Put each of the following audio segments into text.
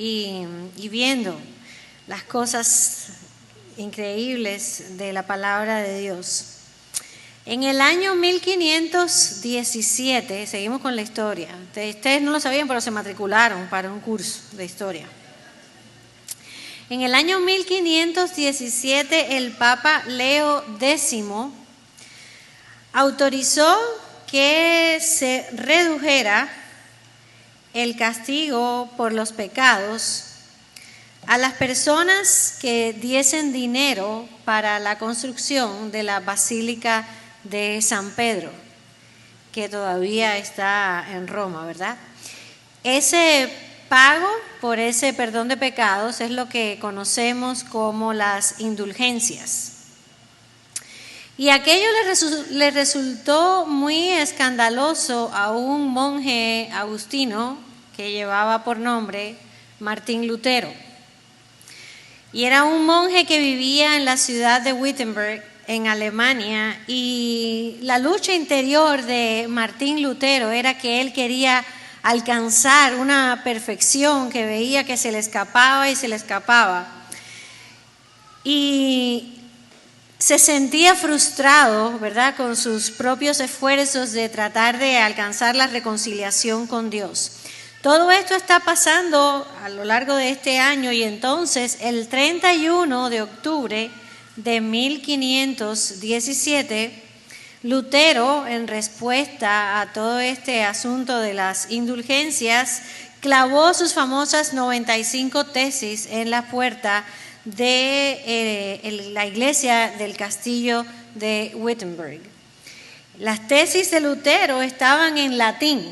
y viendo las cosas increíbles de la palabra de Dios. En el año 1517, seguimos con la historia. Ustedes no lo sabían, pero se matricularon para un curso de historia. En el año 1517, el Papa Leo X autorizó que se redujera el castigo por los pecados a las personas que diesen dinero para la construcción de la Basílica de San Pedro, que todavía está en Roma, ¿verdad? Ese pago por ese perdón de pecados es lo que conocemos como las indulgencias. Y aquello le resultó muy escandaloso a un monje agustino que llevaba por nombre Martín Lutero. Y era un monje que vivía en la ciudad de Wittenberg, en Alemania, y la lucha interior de Martín Lutero era que él quería alcanzar una perfección que veía que se le escapaba y se le escapaba. Y se sentía frustrado, ¿verdad?, con sus propios esfuerzos de tratar de alcanzar la reconciliación con Dios. Todo esto está pasando a lo largo de este año y entonces el 31 de octubre de 1517, Lutero, en respuesta a todo este asunto de las indulgencias, clavó sus famosas 95 tesis en la puerta de la iglesia del castillo de Wittenberg. Las tesis de Lutero estaban en latín,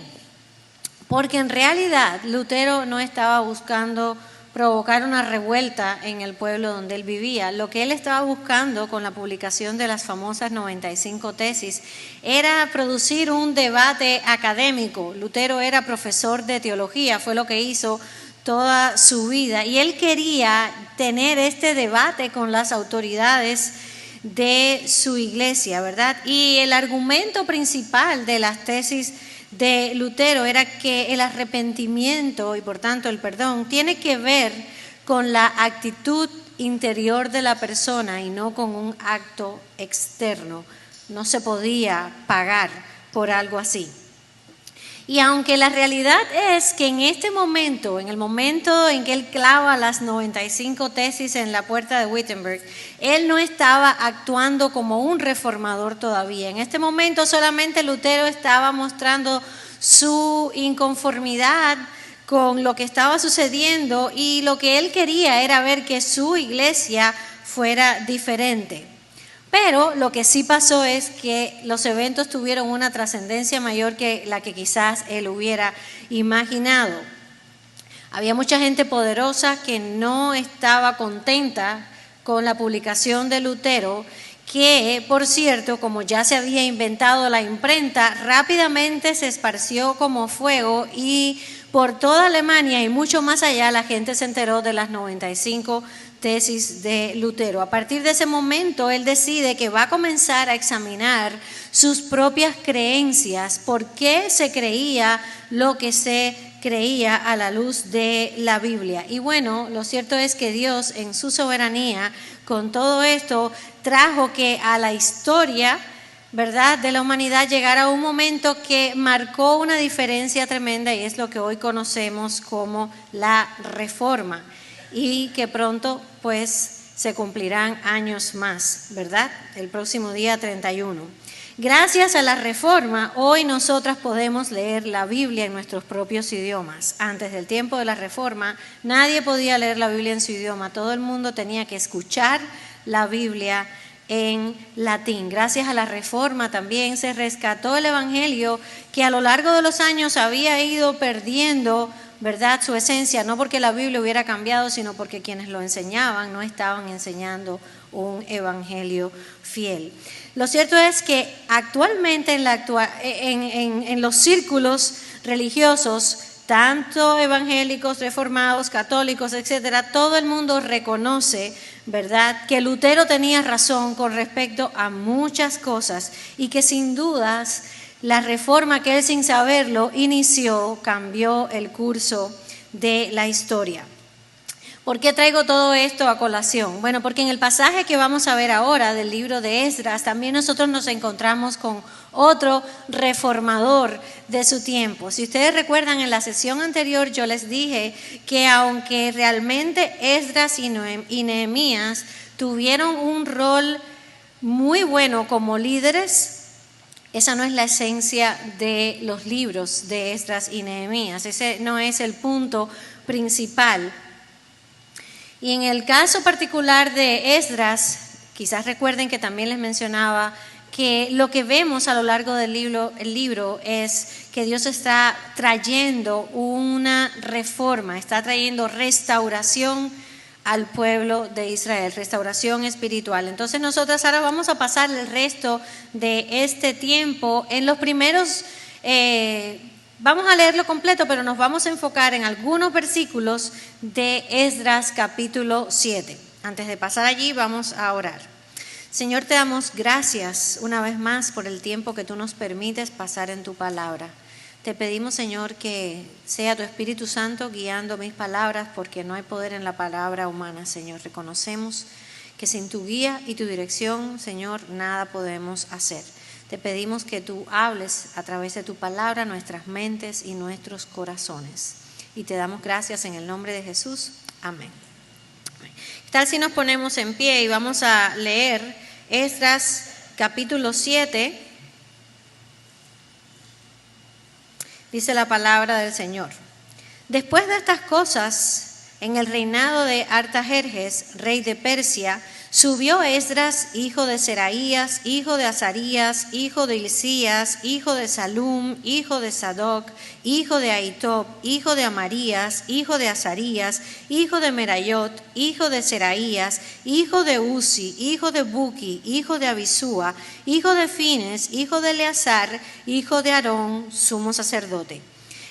porque en realidad Lutero no estaba buscando provocar una revuelta en el pueblo donde él vivía. Lo que él estaba buscando con la publicación de las famosas 95 tesis era producir un debate académico. Lutero era profesor de teología, fue lo que hizo toda su vida, y él quería tener este debate con las autoridades de su iglesia, ¿verdad? Y el argumento principal de las tesis de Lutero era que el arrepentimiento y por tanto el perdón tiene que ver con la actitud interior de la persona y no con un acto externo. No se podía pagar por algo así. Y aunque la realidad es que en este momento, en el momento en que él clava las 95 tesis en la puerta de Wittenberg, él no estaba actuando como un reformador todavía. En este momento solamente Lutero estaba mostrando su inconformidad con lo que estaba sucediendo y lo que él quería era ver que su iglesia fuera diferente. Pero lo que sí pasó es que los eventos tuvieron una trascendencia mayor que la que quizás él hubiera imaginado. Había mucha gente poderosa que no estaba contenta con la publicación de Lutero, que, por cierto, como ya se había inventado la imprenta, rápidamente se esparció como fuego y por toda Alemania y mucho más allá la gente se enteró de las 95 tesis de Lutero. A partir de ese momento, él decide que va a comenzar a examinar sus propias creencias, por qué se creía lo que se creía a la luz de la Biblia. Y bueno, lo cierto es que Dios, en su soberanía, con todo esto, trajo que a la historia, ¿verdad?, de la humanidad llegara un momento que marcó una diferencia tremenda y es lo que hoy conocemos como la Reforma. Y que pronto pues se cumplirán años más, ¿verdad? El próximo día 31. Gracias a la Reforma, hoy nosotras podemos leer la Biblia en nuestros propios idiomas. Antes del tiempo de la Reforma, nadie podía leer la Biblia en su idioma. Todo el mundo tenía que escuchar la Biblia en latín. Gracias a la Reforma también se rescató el Evangelio que a lo largo de los años había ido perdiendo, ¿verdad?, su esencia, no porque la Biblia hubiera cambiado, sino porque quienes lo enseñaban no estaban enseñando un evangelio fiel. Lo cierto es que actualmente en los círculos religiosos, tanto evangélicos, reformados, católicos, etcétera, todo el mundo reconoce, ¿verdad?, que Lutero tenía razón con respecto a muchas cosas y que sin dudas la reforma que él sin saberlo inició cambió el curso de la historia. ¿Por qué traigo todo esto a colación? Bueno, porque en el pasaje que vamos a ver ahora del libro de Esdras, también nosotros nos encontramos con otro reformador de su tiempo. Si ustedes recuerdan, en la sesión anterior yo les dije que aunque realmente Esdras y Nehemías tuvieron un rol muy bueno como líderes, esa no es la esencia de los libros de Esdras y Nehemías. Ese no es el punto principal. Y en el caso particular de Esdras, quizás recuerden que también les mencionaba que lo que vemos a lo largo del libro es que Dios está trayendo una reforma, está trayendo restauración al pueblo de Israel, restauración espiritual. Entonces nosotros ahora vamos a pasar el resto de este tiempo en los primeros... Vamos a leerlo completo, pero nos vamos a enfocar en algunos versículos de Esdras capítulo 7. Antes de pasar allí, vamos a orar. Señor, te damos gracias una vez más por el tiempo que tú nos permites pasar en tu palabra. Te pedimos, Señor, que sea tu Espíritu Santo guiando mis palabras, porque no hay poder en la palabra humana, Señor. Reconocemos que sin tu guía y tu dirección, Señor, nada podemos hacer. Te pedimos que tú hables a través de tu palabra nuestras mentes y nuestros corazones. Y te damos gracias en el nombre de Jesús. Amén. ¿Qué tal si nos ponemos en pie y vamos a leer Esdras capítulo 7? Dice la palabra del Señor. Después de estas cosas, en el reinado de Artajerjes, rey de Persia, subió Esdras, hijo de Seraías, hijo de Azarías, hijo de Hilcías, hijo de Salum, hijo de Sadoc, hijo de Ahitob, hijo de Amarías, hijo de Azarías, hijo de Merayot, hijo de Seraías, hijo de Uzi, hijo de Buki, hijo de Abisúa, hijo de Fines, hijo de Eleazar, hijo de Aarón, sumo sacerdote.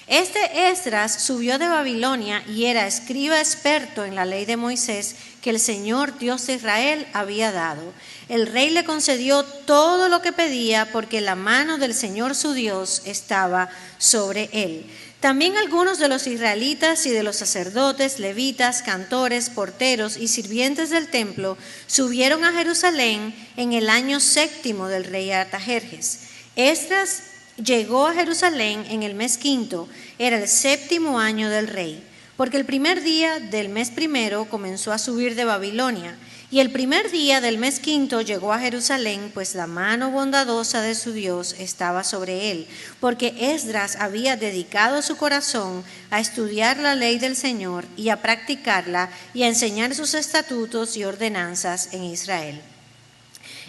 Este Esdras subió de Babilonia y era escriba experto en la ley de Moisés que el Señor Dios de Israel había dado. El rey le concedió todo lo que pedía porque la mano del Señor su Dios estaba sobre él. También algunos de los israelitas y de los sacerdotes, levitas, cantores, porteros y sirvientes del templo subieron a Jerusalén en el año 7 del rey Artajerjes. Esdras llegó a Jerusalén en el mes 5, era el 7º año del rey, porque el primer día del mes 1 comenzó a subir de Babilonia, y el primer día del mes 5 llegó a Jerusalén, pues la mano bondadosa de su Dios estaba sobre él, porque Esdras había dedicado su corazón a estudiar la ley del Señor y a practicarla y a enseñar sus estatutos y ordenanzas en Israel.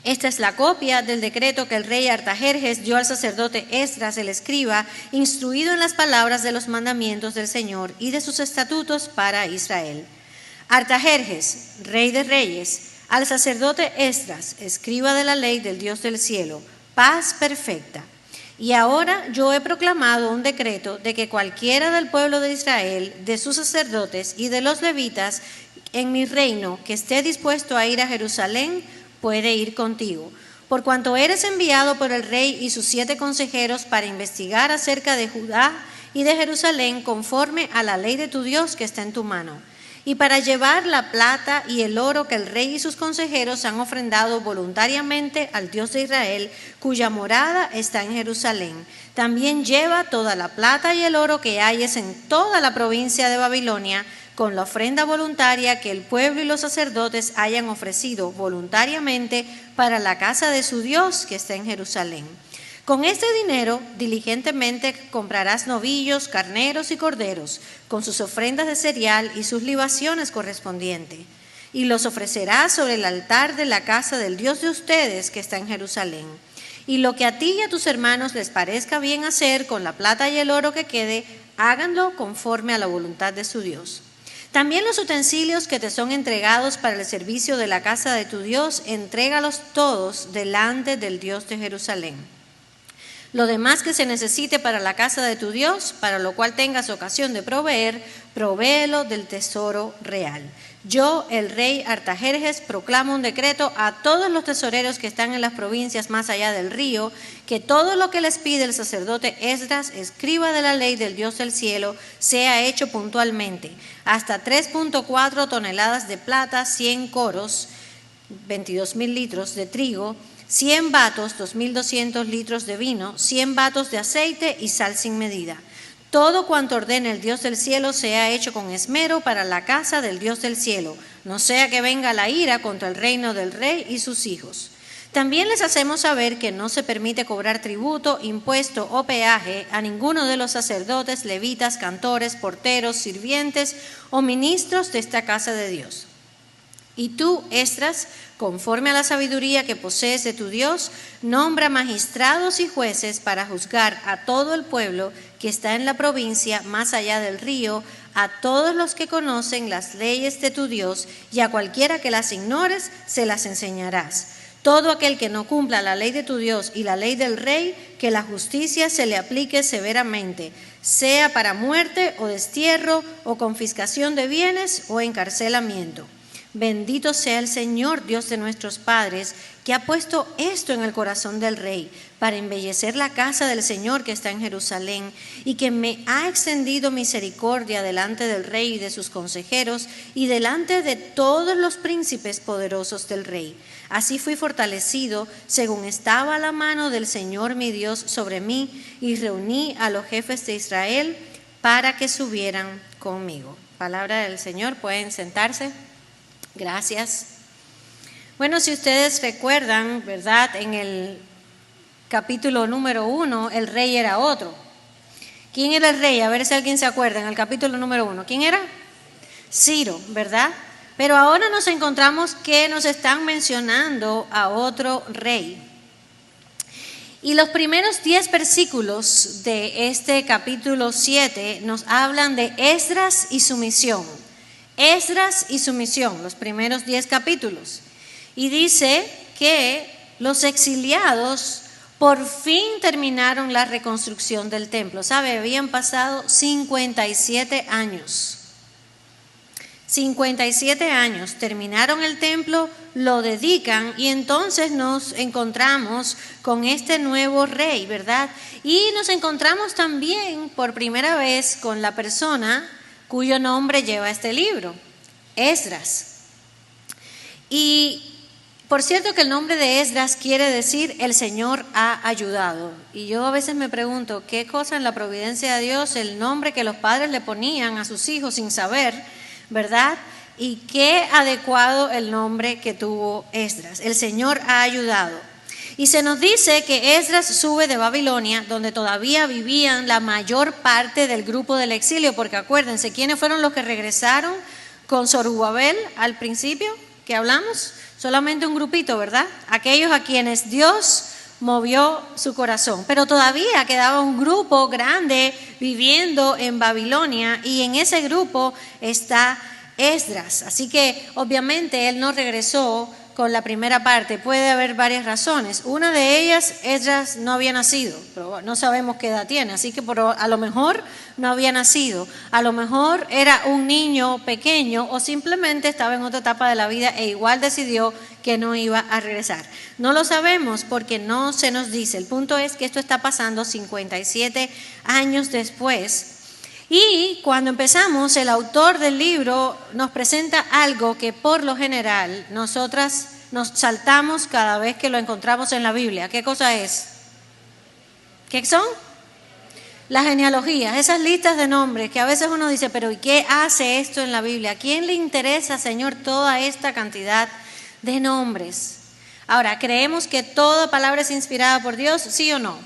Esta es la copia del decreto que el rey Artajerjes dio al sacerdote Esdras el escriba, instruido en las palabras de los mandamientos del Señor y de sus estatutos para Israel. Artajerjes, rey de reyes, al sacerdote Esdras, escriba de la ley del Dios del cielo, paz perfecta. Y ahora yo he proclamado un decreto de que cualquiera del pueblo de Israel, de sus sacerdotes y de los levitas en mi reino que esté dispuesto a ir a Jerusalén, puede ir contigo, por cuanto eres enviado por el rey y sus 7 consejeros para investigar acerca de Judá y de Jerusalén conforme a la ley de tu Dios que está en tu mano, y para llevar la plata y el oro que el rey y sus consejeros han ofrendado voluntariamente al Dios de Israel, cuya morada está en Jerusalén. También lleva toda la plata y el oro que hayes en toda la provincia de Babilonia, con la ofrenda voluntaria que el pueblo y los sacerdotes hayan ofrecido voluntariamente para la casa de su Dios que está en Jerusalén. Con este dinero diligentemente comprarás novillos, carneros y corderos, con sus ofrendas de cereal y sus libaciones correspondientes, y los ofrecerás sobre el altar de la casa del Dios de ustedes que está en Jerusalén. Y lo que a ti y a tus hermanos les parezca bien hacer con la plata y el oro que quede, háganlo conforme a la voluntad de su Dios. También los utensilios que te son entregados para el servicio de la casa de tu Dios, entrégalos todos delante del Dios de Jerusalén. Lo demás que se necesite para la casa de tu Dios, para lo cual tengas ocasión de proveer, provéelo del tesoro real. Yo, el rey Artajerjes, proclamo un decreto a todos los tesoreros que están en las provincias más allá del río, que todo lo que les pide el sacerdote Esdras, escriba de la ley del Dios del cielo, sea hecho puntualmente. Hasta 3.4 toneladas de plata, 100 coros, 22,000 litros de trigo, 100 batos, 2,200 litros de vino, 100 batos de aceite y sal sin medida. Todo cuanto ordene el Dios del cielo sea hecho con esmero para la casa del Dios del cielo, no sea que venga la ira contra el reino del rey y sus hijos. También les hacemos saber que no se permite cobrar tributo, impuesto o peaje a ninguno de los sacerdotes, levitas, cantores, porteros, sirvientes o ministros de esta casa de Dios. Y tú, Esdras, conforme a la sabiduría que posees de tu Dios, nombra magistrados y jueces para juzgar a todo el pueblo que está en la provincia más allá del río, a todos los que conocen las leyes de tu Dios, y a cualquiera que las ignores, se las enseñarás. Todo aquel que no cumpla la ley de tu Dios y la ley del rey, que la justicia se le aplique severamente, sea para muerte o destierro o confiscación de bienes o encarcelamiento. Bendito sea el Señor, Dios de nuestros padres, que ha puesto esto en el corazón del rey, para embellecer la casa del Señor que está en Jerusalén, y que me ha extendido misericordia delante del rey y de sus consejeros, y delante de todos los príncipes poderosos del rey. Así fui fortalecido, según estaba la mano del Señor mi Dios sobre mí, y reuní a los jefes de Israel para que subieran conmigo. Palabra del Señor, pueden sentarse. Gracias. Bueno, si ustedes recuerdan, ¿verdad? En el capítulo número 1, el rey era otro. ¿Quién era el rey? A ver si alguien se acuerda en el capítulo número 1. ¿Quién era? Ciro, ¿verdad? Pero ahora nos encontramos que nos están mencionando a otro rey. Y los primeros 10 versículos de este capítulo 7 nos hablan de Esdras y su misión. Esdras y su misión, los primeros 10 capítulos. Y dice que los exiliados por fin terminaron la reconstrucción del templo. ¿Sabe? Habían pasado 57 años. 57 años, terminaron el templo, lo dedican y entonces nos encontramos con este nuevo rey, ¿verdad? Y nos encontramos también por primera vez con la persona cuyo nombre lleva este libro, Esdras. Y por cierto que el nombre de Esdras quiere decir el Señor ha ayudado. Y yo a veces me pregunto, ¿qué cosa en la providencia de Dios el nombre que los padres le ponían a sus hijos sin saber, ¿verdad? Y qué adecuado el nombre que tuvo Esdras, el Señor ha ayudado. Y se nos dice que Esdras sube de Babilonia, donde todavía vivían la mayor parte del grupo del exilio, porque acuérdense, ¿quiénes fueron los que regresaron con Zorobabel al principio que hablamos? Solamente un grupito, ¿verdad? Aquellos a quienes Dios movió su corazón. Pero todavía quedaba un grupo grande viviendo en Babilonia y en ese grupo está Esdras. Así que obviamente él no regresó con la primera parte. Puede haber varias razones. Una de ellas, Esdras no había nacido, pero no sabemos qué edad tiene, así que a lo mejor no había nacido. A lo mejor era un niño pequeño o simplemente estaba en otra etapa de la vida e igual decidió que no iba a regresar. No lo sabemos porque no se nos dice. El punto es que esto está pasando 57 años después. Y cuando empezamos, el autor del libro nos presenta algo que por lo general nosotras nos saltamos cada vez que lo encontramos en la Biblia. ¿Qué cosa es? ¿Qué son? Las genealogías, esas listas de nombres que a veces uno dice, pero ¿y qué hace esto en la Biblia? ¿A quién le interesa, Señor, toda esta cantidad de nombres? Ahora, ¿creemos que toda palabra es inspirada por Dios? ¿Sí o no?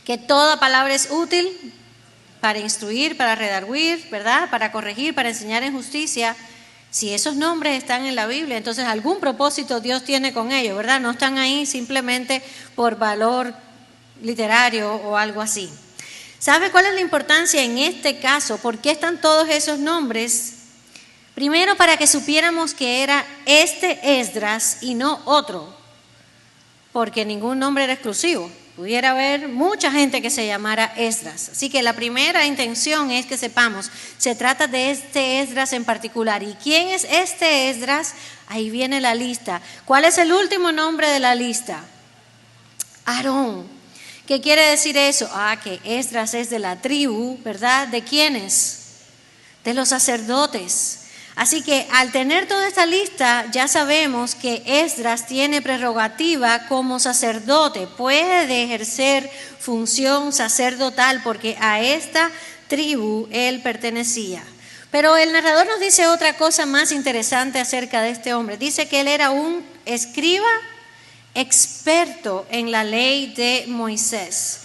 ¿Que toda palabra es útil para instruir, para redarguir, ¿verdad? Para corregir, para enseñar en justicia? Si esos nombres están en la Biblia, entonces algún propósito Dios tiene con ellos, ¿verdad? No están ahí simplemente por valor literario o algo así. ¿Sabe cuál es la importancia en este caso? ¿Por qué están todos esos nombres? Primero, para que supiéramos que era este Esdras y no otro, porque ningún nombre era exclusivo, Pudiera haber mucha gente que se llamara Esdras. Así que la primera intención es que sepamos, se trata de este Esdras en particular. ¿Y quién es este Esdras? Ahí viene la lista. ¿Cuál es el último nombre de la lista? Aarón. ¿Qué quiere decir eso? Que Esdras es de la tribu, ¿verdad? ¿De quiénes? De los sacerdotes. Así que al tener toda esta lista, ya sabemos que Esdras tiene prerrogativa como sacerdote, puede ejercer función sacerdotal porque a esta tribu él pertenecía. Pero el narrador nos dice otra cosa más interesante acerca de este hombre. Dice que él era un escriba experto en la ley de Moisés.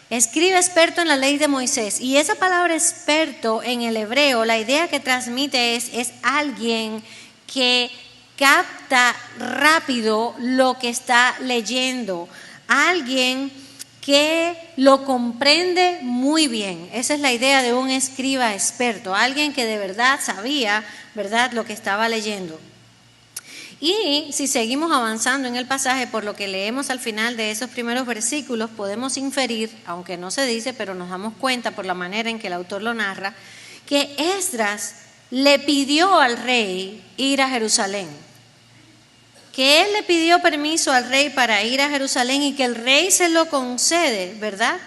Escribe experto en la ley de Moisés. Y esa palabra experto en el hebreo, la idea que transmite es alguien que capta rápido lo que está leyendo. Alguien que lo comprende muy bien. Esa es la idea de un escriba experto. Alguien que de verdad sabía, ¿verdad?, lo que estaba leyendo. Y si seguimos avanzando en el pasaje, por lo que leemos al final de esos primeros versículos, podemos inferir, aunque no se dice, pero nos damos cuenta por la manera en que el autor lo narra, que Esdras le pidió al rey ir a Jerusalén. Que él le pidió permiso al rey para ir a Jerusalén y que el rey se lo concede, ¿verdad?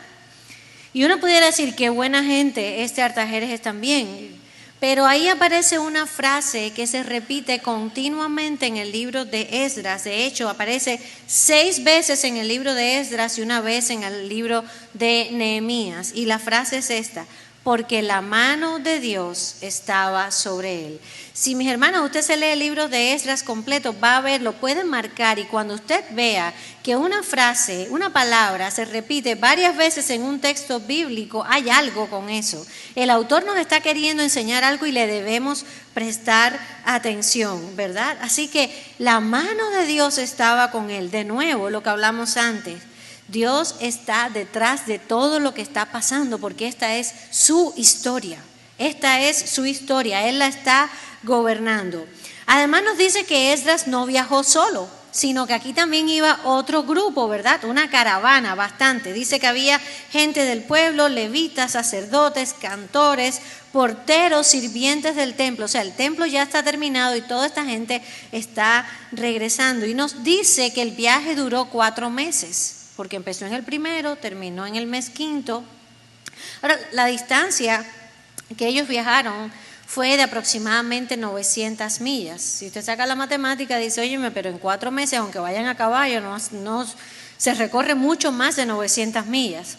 Y uno pudiera decir, qué buena gente este Artajerjes también. Pero ahí aparece una frase que se repite continuamente en el libro de Esdras. De hecho, aparece 6 veces en el libro de Esdras y una vez en el libro de Nehemías. Y la frase es esta: porque la mano de Dios estaba sobre él. Si, mis hermanos, usted se lee el libro de Esdras completo, va a ver, lo puede marcar, y cuando usted vea que una frase, una palabra se repite varias veces en un texto bíblico, hay algo con eso. El autor nos está queriendo enseñar algo y le debemos prestar atención, ¿verdad? Así que la mano de Dios estaba con él. De nuevo, lo que hablamos antes. Dios está detrás de todo lo que está pasando porque esta es su historia. Esta es su historia, Él la está gobernando. Además nos dice que Esdras no viajó solo, sino que aquí también iba otro grupo, ¿verdad? Una caravana bastante. Dice que había gente del pueblo, levitas, sacerdotes, cantores, porteros, sirvientes del templo. O sea, el templo ya está terminado y toda esta gente está regresando. Y nos dice que el viaje duró 4 meses, porque empezó en el primero, terminó en el mes quinto. Ahora, la distancia que ellos viajaron fue de aproximadamente 900 millas. Si usted saca la matemática, dice, óyeme, pero en 4 meses, aunque vayan a caballo, no se recorre mucho más de 900 millas.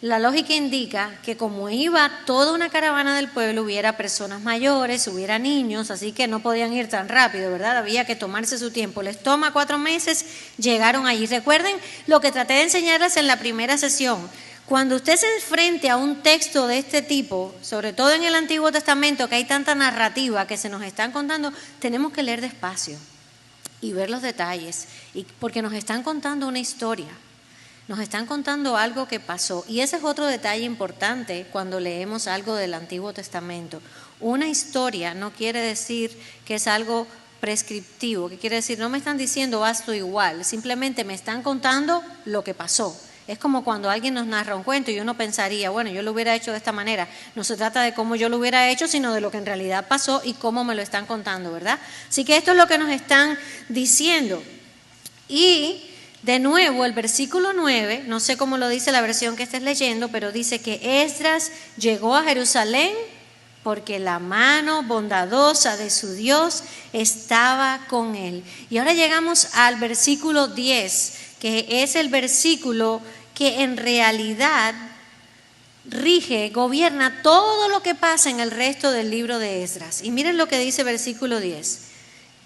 La lógica indica que como iba toda una caravana del pueblo, hubiera personas mayores, hubiera niños, así que no podían ir tan rápido, ¿verdad? Había que tomarse su tiempo. Les toma 4 meses, llegaron allí. Recuerden lo que traté de enseñarles en la primera sesión. Cuando usted se enfrente a un texto de este tipo, sobre todo en el Antiguo Testamento, que hay tanta narrativa que se nos están contando, tenemos que leer despacio y ver los detalles, porque nos están contando una historia, nos están contando algo que pasó. Y ese es otro detalle importante cuando leemos algo del Antiguo Testamento. Una historia no quiere decir que es algo prescriptivo, que quiere decir no me están diciendo hazlo igual, simplemente me están contando lo que pasó. Es como cuando alguien nos narra un cuento y uno pensaría, bueno, yo lo hubiera hecho de esta manera. No se trata de cómo yo lo hubiera hecho, sino de lo que en realidad pasó y cómo me lo están contando, ¿verdad? Así que esto es lo que nos están diciendo. Y de nuevo, el versículo 9, no sé cómo lo dice la versión que estés leyendo, pero dice que Esdras llegó a Jerusalén porque la mano bondadosa de su Dios estaba con él. Y ahora llegamos al versículo 10, que es el versículo que en realidad rige, gobierna todo lo que pasa en el resto del libro de Esdras. Y miren lo que dice versículo 10.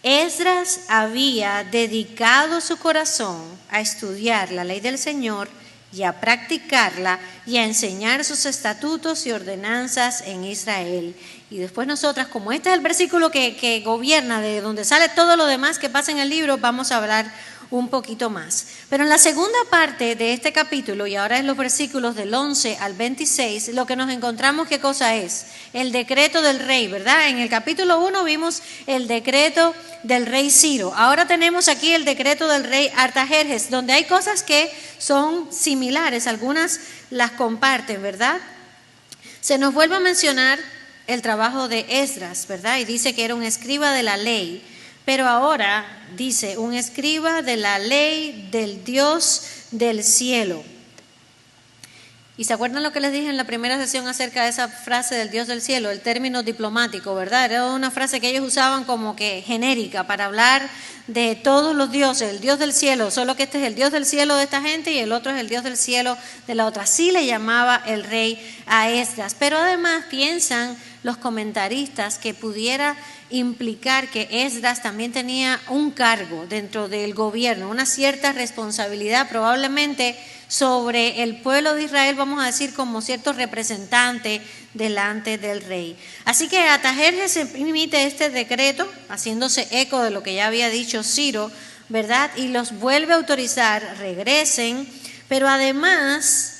Esdras había dedicado su corazón a estudiar la ley del Señor y a practicarla y a enseñar sus estatutos y ordenanzas en Israel. Y después nosotras, como este es el versículo que gobierna, de donde sale todo lo demás que pasa en el libro, vamos a hablar un poquito más. Pero en la segunda parte de este capítulo, y ahora en los versículos del 11 al 26, lo que nos encontramos, ¿qué cosa es? El decreto del rey, ¿verdad? En el capítulo 1 vimos el decreto del rey Ciro. Ahora tenemos aquí el decreto del rey Artajerjes, donde hay cosas que son similares, algunas las comparten, ¿verdad? Se nos vuelve a mencionar el trabajo de Esdras, ¿verdad? Y dice que era un escriba de la ley. Pero ahora dice, un escriba de la ley del Dios del cielo. ¿Y se acuerdan lo que les dije en la primera sesión acerca de esa frase del Dios del cielo? El término diplomático, ¿verdad? Era una frase que ellos usaban como que genérica para hablar de todos los dioses, el Dios del cielo, solo que este es el Dios del cielo de esta gente y el otro es el Dios del cielo de la otra. Así le llamaba el rey a Esdras. Pero además piensan los comentaristas que pudiera implicar que Esdras también tenía un cargo dentro del gobierno, una cierta responsabilidad probablemente sobre el pueblo de Israel, vamos a decir, como cierto representante delante del rey. Así que Artajerjes emite este decreto, haciéndose eco de lo que ya había dicho Ciro, ¿verdad? Y los vuelve a autorizar, regresen, pero además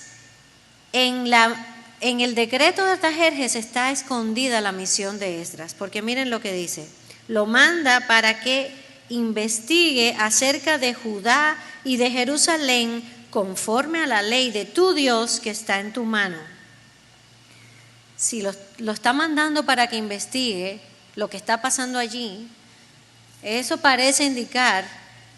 en el decreto de Artajerjes está escondida la misión de Esdras, porque miren lo que dice, lo manda para que investigue acerca de Judá y de Jerusalén conforme a la ley de tu Dios que está en tu mano. Si lo está mandando para que investigue lo que está pasando allí, eso parece indicar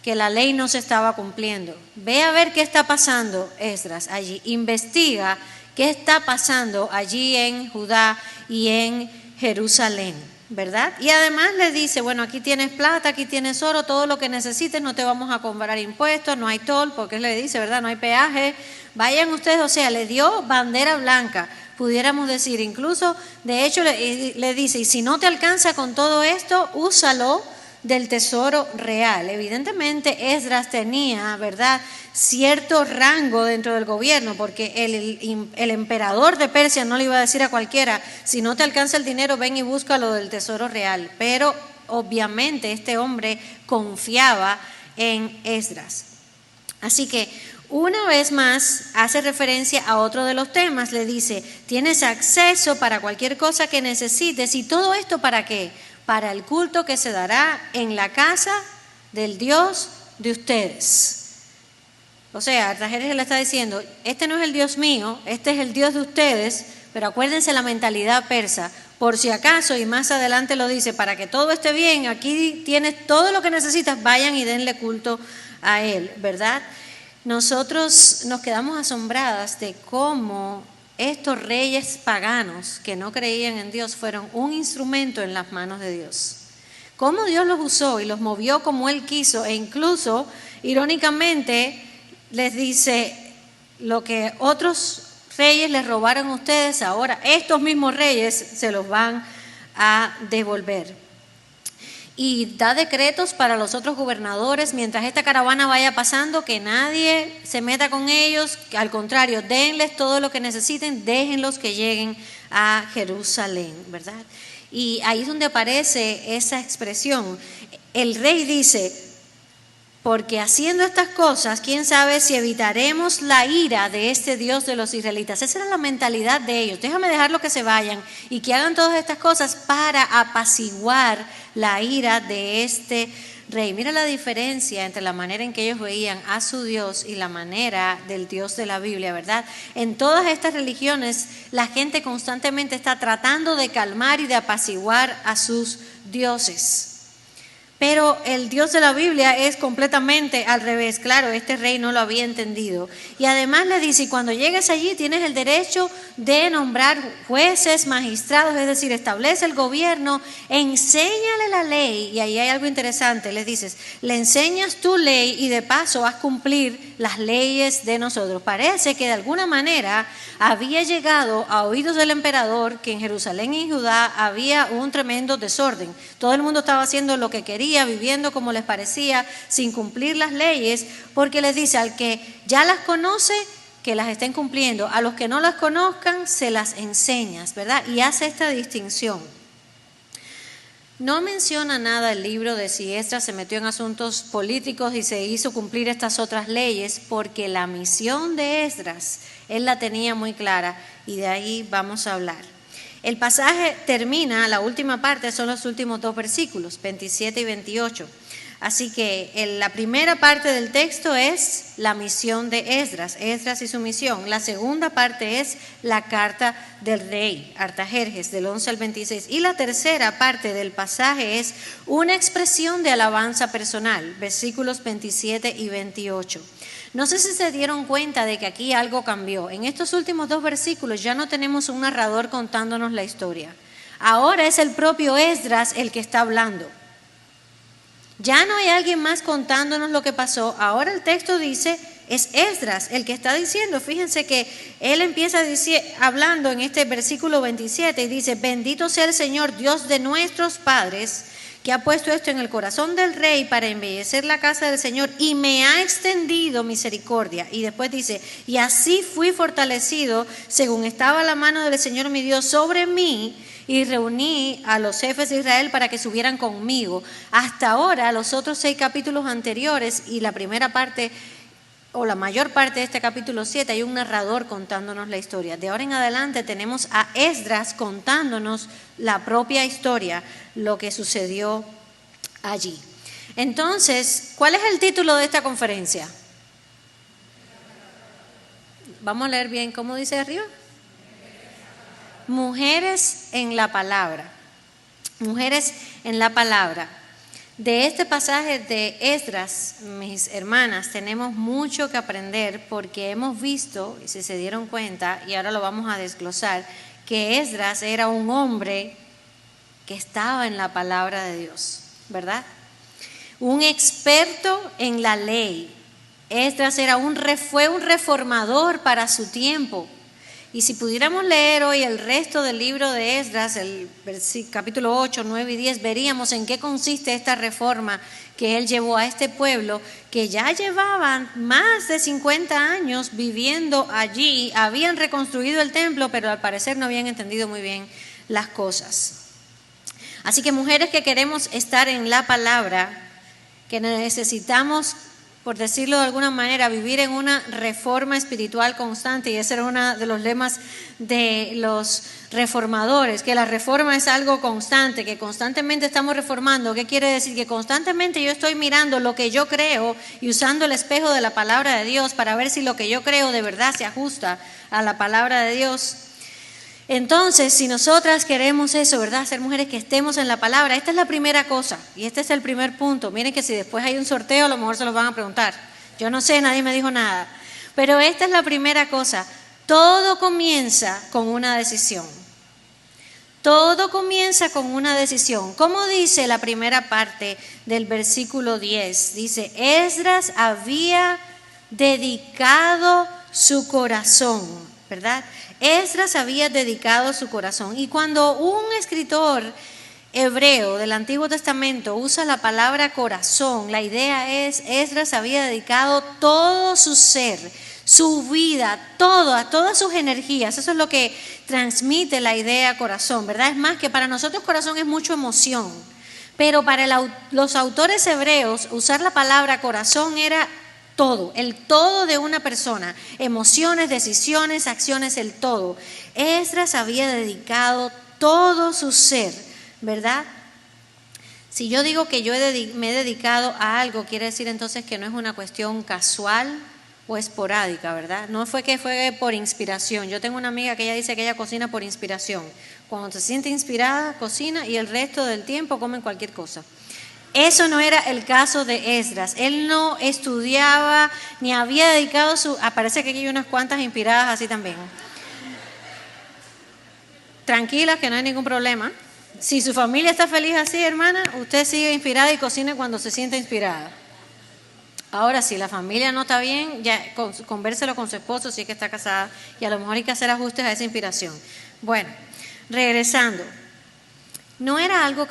que la ley no se estaba cumpliendo. Ve a ver qué está pasando, Esdras, allí. Investiga qué está pasando allí en Judá y en Jerusalén, ¿verdad? Y además le dice, bueno, aquí tienes plata, aquí tienes oro, todo lo que necesites, no te vamos a cobrar impuestos, no hay toll, porque él le dice, ¿verdad? No hay peaje, vayan ustedes, o sea, le dio bandera blanca, pudiéramos decir, incluso, de hecho, le dice, y si no te alcanza con todo esto, úsalo del tesoro real. Evidentemente Esdras tenía, ¿verdad?, cierto rango dentro del gobierno, porque el emperador de Persia no le iba a decir a cualquiera, si no te alcanza el dinero, ven y búscalo del tesoro real. Pero obviamente este hombre confiaba en Esdras. Así que una vez más hace referencia a otro de los temas, le dice, tienes acceso para cualquier cosa que necesites, y todo esto ¿para qué? Para el culto que se dará en la casa del Dios de ustedes. O sea, Artajerjes le está diciendo, este no es el Dios mío, este es el Dios de ustedes, pero acuérdense la mentalidad persa, por si acaso, y más adelante lo dice, para que todo esté bien, aquí tienes todo lo que necesitas, vayan y denle culto a él, ¿verdad? Nosotros nos quedamos asombradas de cómo estos reyes paganos que no creían en Dios fueron un instrumento en las manos de Dios. Cómo Dios los usó y los movió como Él quiso, e incluso, irónicamente, les dice, lo que otros reyes les robaron a ustedes, ahora estos mismos reyes se los van a devolver. Y da decretos para los otros gobernadores, mientras esta caravana vaya pasando, que nadie se meta con ellos, que al contrario, denles todo lo que necesiten, déjenlos que lleguen a Jerusalén, ¿verdad? Y ahí es donde aparece esa expresión. El rey dice, porque haciendo estas cosas, quién sabe si evitaremos la ira de este Dios de los israelitas. Esa era la mentalidad de ellos. Déjame dejarlo que se vayan y que hagan todas estas cosas para apaciguar la ira de este rey. Mira la diferencia entre la manera en que ellos veían a su Dios y la manera del Dios de la Biblia, ¿verdad? En todas estas religiones, la gente constantemente está tratando de calmar y de apaciguar a sus dioses. Pero el Dios de la Biblia es completamente al revés. Claro, este rey no lo había entendido. Y además le dice, y cuando llegues allí tienes el derecho de nombrar jueces, magistrados, es decir, establece el gobierno, enséñale la ley. Y ahí hay algo interesante, les dices, le enseñas tu ley y de paso haz cumplir las leyes de nosotros. Parece que de alguna manera había llegado a oídos del emperador que en Jerusalén y Judá había un tremendo desorden. Todo el mundo estaba haciendo lo que quería, viviendo como les parecía, sin cumplir las leyes, porque les dice al que ya las conoce, que las estén cumpliendo, a los que no las conozcan, se las enseñas, ¿verdad? Y hace esta distinción. No menciona nada el libro de si Esdras se metió en asuntos políticos y se hizo cumplir estas otras leyes, porque la misión de Esdras, él la tenía muy clara y de ahí vamos a hablar. El pasaje termina, la última parte son los últimos 2 versículos, 27 y 28. Así que la primera parte del texto es la misión de Esdras y su misión. La segunda parte es la carta del rey Artajerjes, del 11 al 26. Y la tercera parte del pasaje es una expresión de alabanza personal, versículos 27 y 28. No sé si se dieron cuenta de que aquí algo cambió. En estos últimos 2 versículos ya no tenemos un narrador contándonos la historia. Ahora es el propio Esdras el que está hablando. Ya no hay alguien más contándonos lo que pasó. Ahora el texto dice, es Esdras el que está diciendo. Fíjense que él empieza hablando en este versículo 27 y dice, bendito sea el Señor, Dios de nuestros padres, que ha puesto esto en el corazón del rey para embellecer la casa del Señor y me ha extendido misericordia. Y después dice, y así fui fortalecido según estaba la mano del Señor mi Dios sobre mí, y reuní a los jefes de Israel para que subieran conmigo. Hasta ahora, los otros 6 capítulos anteriores y la primera parte o la mayor parte de este capítulo 7, hay un narrador contándonos la historia. De ahora en adelante tenemos a Esdras contándonos la propia historia, lo que sucedió allí. Entonces, ¿cuál es el título de esta conferencia? Vamos a leer bien, ¿cómo dice arriba? Mujeres en la palabra. Mujeres en la palabra. De este pasaje de Esdras, mis hermanas, tenemos mucho que aprender porque hemos visto, y si se dieron cuenta, y ahora lo vamos a desglosar, que Esdras era un hombre que estaba en la palabra de Dios, ¿verdad? Un experto en la ley. Esdras fue un reformador para su tiempo. Y si pudiéramos leer hoy el resto del libro de Esdras, el capítulo 8, 9 y 10, veríamos en qué consiste esta reforma que él llevó a este pueblo, que ya llevaban más de 50 años viviendo allí, habían reconstruido el templo, pero al parecer no habían entendido muy bien las cosas. Así que mujeres que queremos estar en la palabra, que necesitamos, por decirlo de alguna manera, vivir en una reforma espiritual constante, y ese era uno de los lemas de los reformadores, que la reforma es algo constante, que constantemente estamos reformando. ¿Qué quiere decir? Que constantemente yo estoy mirando lo que yo creo y usando el espejo de la palabra de Dios para ver si lo que yo creo de verdad se ajusta a la palabra de Dios. Entonces, si nosotras queremos eso, ¿verdad? Ser mujeres que estemos en la palabra, esta es la primera cosa y este es el primer punto. Miren que si después hay un sorteo, a lo mejor se los van a preguntar. Yo no sé, nadie me dijo nada. Pero esta es la primera cosa. Todo comienza con una decisión. Todo comienza con una decisión. ¿Cómo dice la primera parte del versículo 10? Dice, Esdras había dedicado su corazón, ¿verdad? Esdras había dedicado su corazón. Y cuando un escritor hebreo del Antiguo Testamento usa la palabra corazón, la idea es, Esdras había dedicado todo su ser, su vida, todas sus energías. Eso es lo que transmite la idea corazón, ¿verdad? Es más, que para nosotros corazón es mucho emoción, pero para los autores hebreos usar la palabra corazón era todo, el todo de una persona, emociones, decisiones, acciones, el todo. Esdras había dedicado todo su ser, ¿verdad? Si yo digo que me he dedicado a algo, quiere decir entonces que no es una cuestión casual o esporádica, ¿verdad? No fue que fue por inspiración. Yo tengo una amiga que ella dice que ella cocina por inspiración. Cuando se siente inspirada, cocina y el resto del tiempo come cualquier cosa. Eso no era el caso de Esdras. Él no estudiaba ni había dedicado parece que aquí hay unas cuantas inspiradas así también. Tranquilas, que no hay ningún problema. Si su familia está feliz así, hermana, usted sigue inspirada y cocine cuando se sienta inspirada. Ahora, si la familia no está bien, ya convérselo con su esposo si es que está casada, y a lo mejor hay que hacer ajustes a esa inspiración. Bueno, regresando. No era algo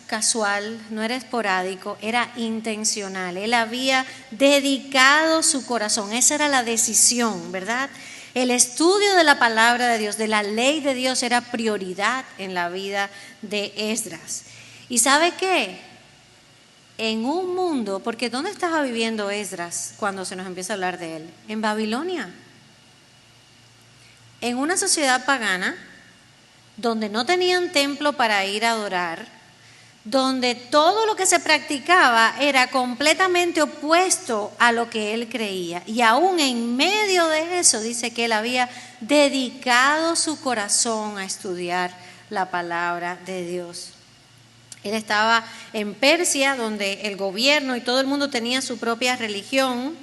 casual, no era esporádico, era intencional. Él había dedicado su corazón, esa era la decisión, ¿verdad? El estudio de la palabra de Dios, de la ley de Dios, era prioridad en la vida de Esdras. ¿Y sabe qué? En un mundo, porque ¿dónde estaba viviendo Esdras cuando se nos empieza a hablar de él? En Babilonia. En una sociedad pagana, donde no tenían templo para ir a adorar, donde todo lo que se practicaba era completamente opuesto a lo que él creía. Y aún en medio de eso dice que él había dedicado su corazón a estudiar la palabra de Dios. Él estaba en Persia, donde el gobierno y todo el mundo tenía su propia religión,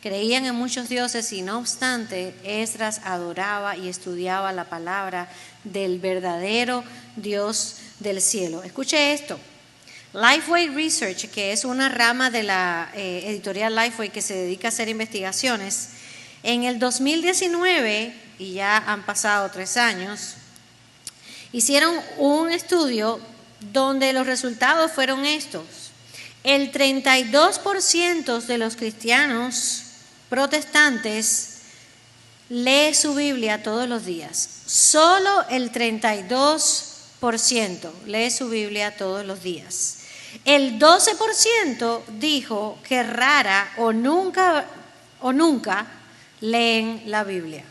creían en muchos dioses y no obstante, Esdras adoraba y estudiaba la palabra del verdadero Dios del cielo. Escuche esto. Lifeway Research, que es una rama de la editorial Lifeway que se dedica a hacer investigaciones, en el 2019, y ya han pasado 3 años, hicieron un estudio donde los resultados fueron estos. El 32% de los cristianos protestantes lee su Biblia todos los días. Solo el 32% lee su Biblia todos los días. El 12% dijo que rara o nunca leen la Biblia.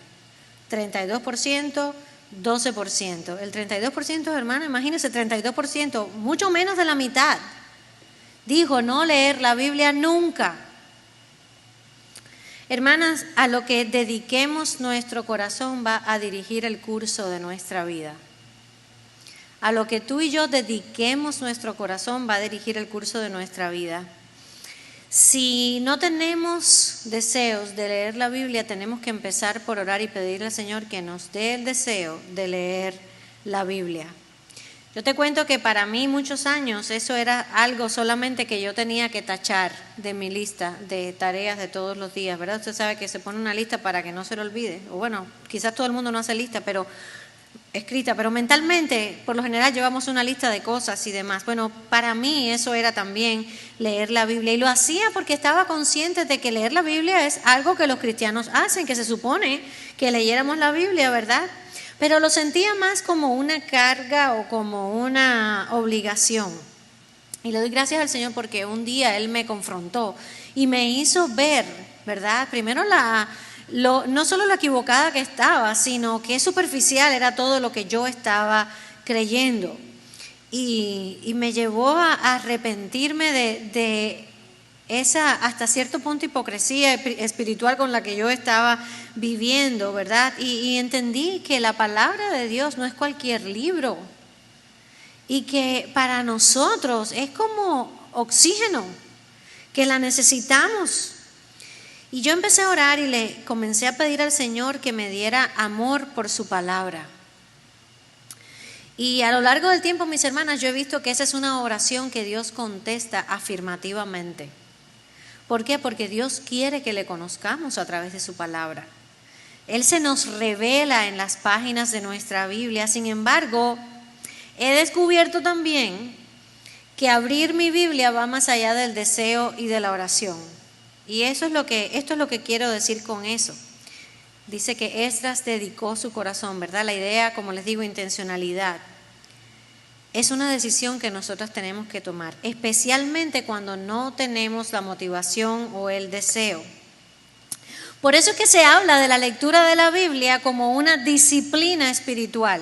32%, 12%. El 32%, hermano, imagínense, 32%, mucho menos de la mitad, dijo no leer la Biblia nunca. Hermanas, a lo que dediquemos nuestro corazón va a dirigir el curso de nuestra vida. A lo que tú y yo dediquemos nuestro corazón va a dirigir el curso de nuestra vida. Si no tenemos deseos de leer la Biblia, tenemos que empezar por orar y pedirle al Señor que nos dé el deseo de leer la Biblia. Yo te cuento que para mí muchos años eso era algo solamente que yo tenía que tachar de mi lista de tareas de todos los días, ¿verdad? Usted sabe que se pone una lista para que no se lo olvide. O bueno, quizás todo el mundo no hace lista, pero escrita, pero mentalmente por lo general llevamos una lista de cosas y demás. Bueno, para mí eso era también leer la Biblia y lo hacía porque estaba consciente de que leer la Biblia es algo que los cristianos hacen, que se supone que leyéramos la Biblia, ¿verdad? Pero lo sentía más como una carga o como una obligación. Y le doy gracias al Señor porque un día Él me confrontó y me hizo ver, ¿verdad? Primero no solo lo equivocada que estaba, sino que superficial era todo lo que yo estaba creyendo. Y me llevó a arrepentirme de esa hasta cierto punto hipocresía espiritual con la que yo estaba viviendo, ¿verdad? Y entendí que la palabra de Dios no es cualquier libro y que para nosotros es como oxígeno, que la necesitamos. Y yo empecé a orar y le comencé a pedir al Señor que me diera amor por su palabra. Y a lo largo del tiempo, mis hermanas, yo he visto que esa es una oración que Dios contesta afirmativamente. ¿Por qué? Porque Dios quiere que le conozcamos a través de su palabra. Él se nos revela en las páginas de nuestra Biblia. Sin embargo, he descubierto también que abrir mi Biblia va más allá del deseo y de la oración. Y esto es lo que quiero decir con eso. Dice que Esdras dedicó su corazón, ¿verdad? La idea, como les digo, intencionalidad. Es una decisión que nosotros tenemos que tomar, especialmente cuando no tenemos la motivación o el deseo. Por eso es que se habla de la lectura de la Biblia como una disciplina espiritual.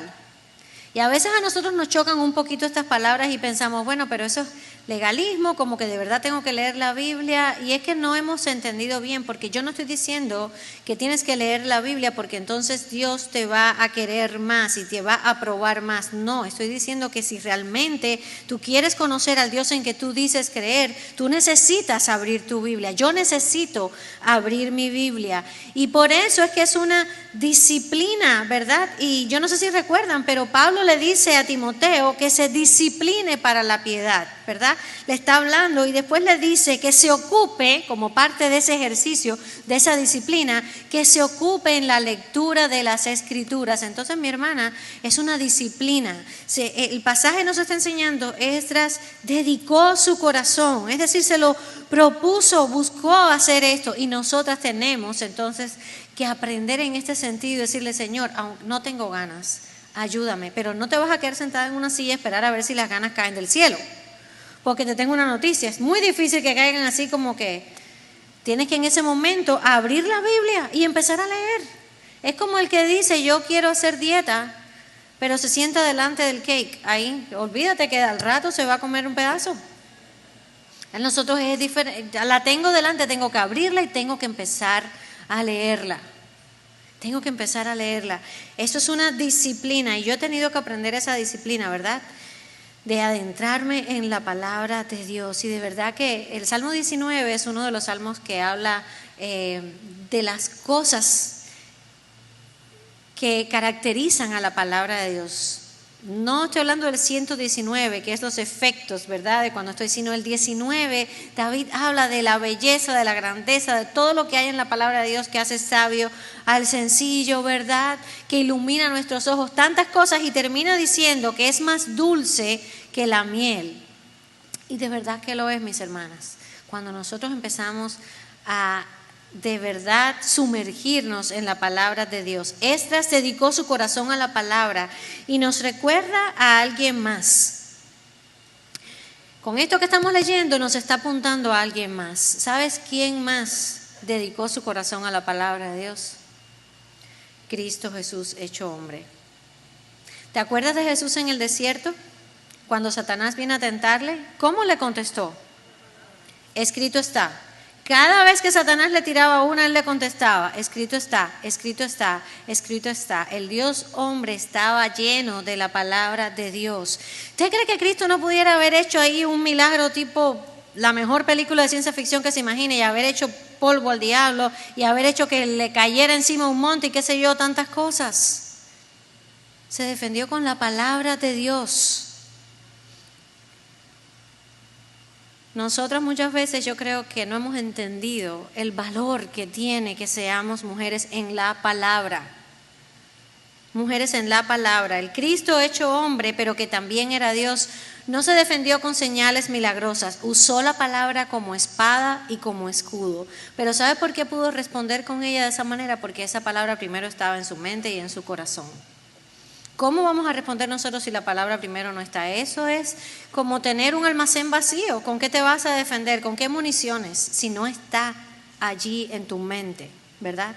Y a veces a nosotros nos chocan un poquito estas palabras y pensamos, bueno, pero eso es legalismo, como que de verdad tengo que leer la Biblia. Y es que no hemos entendido bien, porque yo no estoy diciendo que tienes que leer la Biblia porque entonces Dios te va a querer más y te va a aprobar más. No, estoy diciendo que si realmente tú quieres conocer al Dios en que tú dices creer, tú necesitas abrir tu Biblia. Yo necesito abrir mi Biblia. Y por eso es que es una disciplina, ¿verdad? Y yo no sé si recuerdan, pero Pablo le dice a Timoteo que se discipline para la piedad, ¿verdad? Le está hablando y después le dice que se ocupe, como parte de ese ejercicio, de esa disciplina, que se ocupe en la lectura de las Escrituras. Entonces, mi hermana, es una disciplina. El pasaje nos está enseñando, Esdras dedicó su corazón, es decir, se lo propuso, buscó hacer esto, y nosotras tenemos entonces que aprender en este sentido y decirle, Señor, no tengo ganas, ayúdame. Pero no te vas a quedar sentada en una silla y esperar a ver si las ganas caen del cielo. Porque te tengo una noticia, es muy difícil que caigan así como que tienes que en ese momento abrir la Biblia y empezar a leer. Es como el que dice, yo quiero hacer dieta, pero se sienta delante del cake. Ahí, olvídate que al rato se va a comer un pedazo. A nosotros es diferente, la tengo delante, tengo que abrirla y tengo que empezar a leerla. Tengo que empezar a leerla. Eso es una disciplina y yo he tenido que aprender esa disciplina, ¿verdad? De adentrarme en la palabra de Dios. Y de verdad que el Salmo 19 es uno de los salmos que habla de las cosas que caracterizan a la palabra de Dios. No estoy hablando del 119, que es los efectos, ¿verdad? De cuando estoy, sino el 19, David habla de la belleza, de la grandeza, de todo lo que hay en la palabra de Dios que hace sabio al sencillo, ¿verdad? Que ilumina nuestros ojos, tantas cosas, y termina diciendo que es más dulce que la miel. Y de verdad que lo es, mis hermanas. Cuando nosotros empezamos a de verdad sumergirnos en la palabra de Dios. Esdras dedicó su corazón a la palabra y nos recuerda a alguien más. Con esto que estamos leyendo nos está apuntando a alguien más. ¿Sabes quién más dedicó su corazón a la palabra de Dios? Cristo Jesús hecho hombre. ¿Te acuerdas de Jesús en el desierto? Cuando Satanás vino a tentarle, ¿cómo le contestó? Escrito está. Cada vez que Satanás le tiraba una, él le contestaba, escrito está, escrito está, escrito está. El Dios hombre estaba lleno de la palabra de Dios. ¿Usted cree que Cristo no pudiera haber hecho ahí un milagro tipo la mejor película de ciencia ficción que se imagine, y haber hecho polvo al diablo y haber hecho que le cayera encima un monte y qué sé yo, tantas cosas? Se defendió con la palabra de Dios. Nosotras muchas veces yo creo que no hemos entendido el valor que tiene que seamos mujeres en la palabra. Mujeres en la palabra. El Cristo hecho hombre, pero que también era Dios, no se defendió con señales milagrosas. Usó la palabra como espada y como escudo. Pero ¿sabe por qué pudo responder con ella de esa manera? Porque esa palabra primero estaba en su mente y en su corazón. ¿Cómo vamos a responder nosotros si la palabra primero no está? Eso es como tener un almacén vacío. ¿Con qué te vas a defender? ¿Con qué municiones? Si no está allí en tu mente, ¿verdad?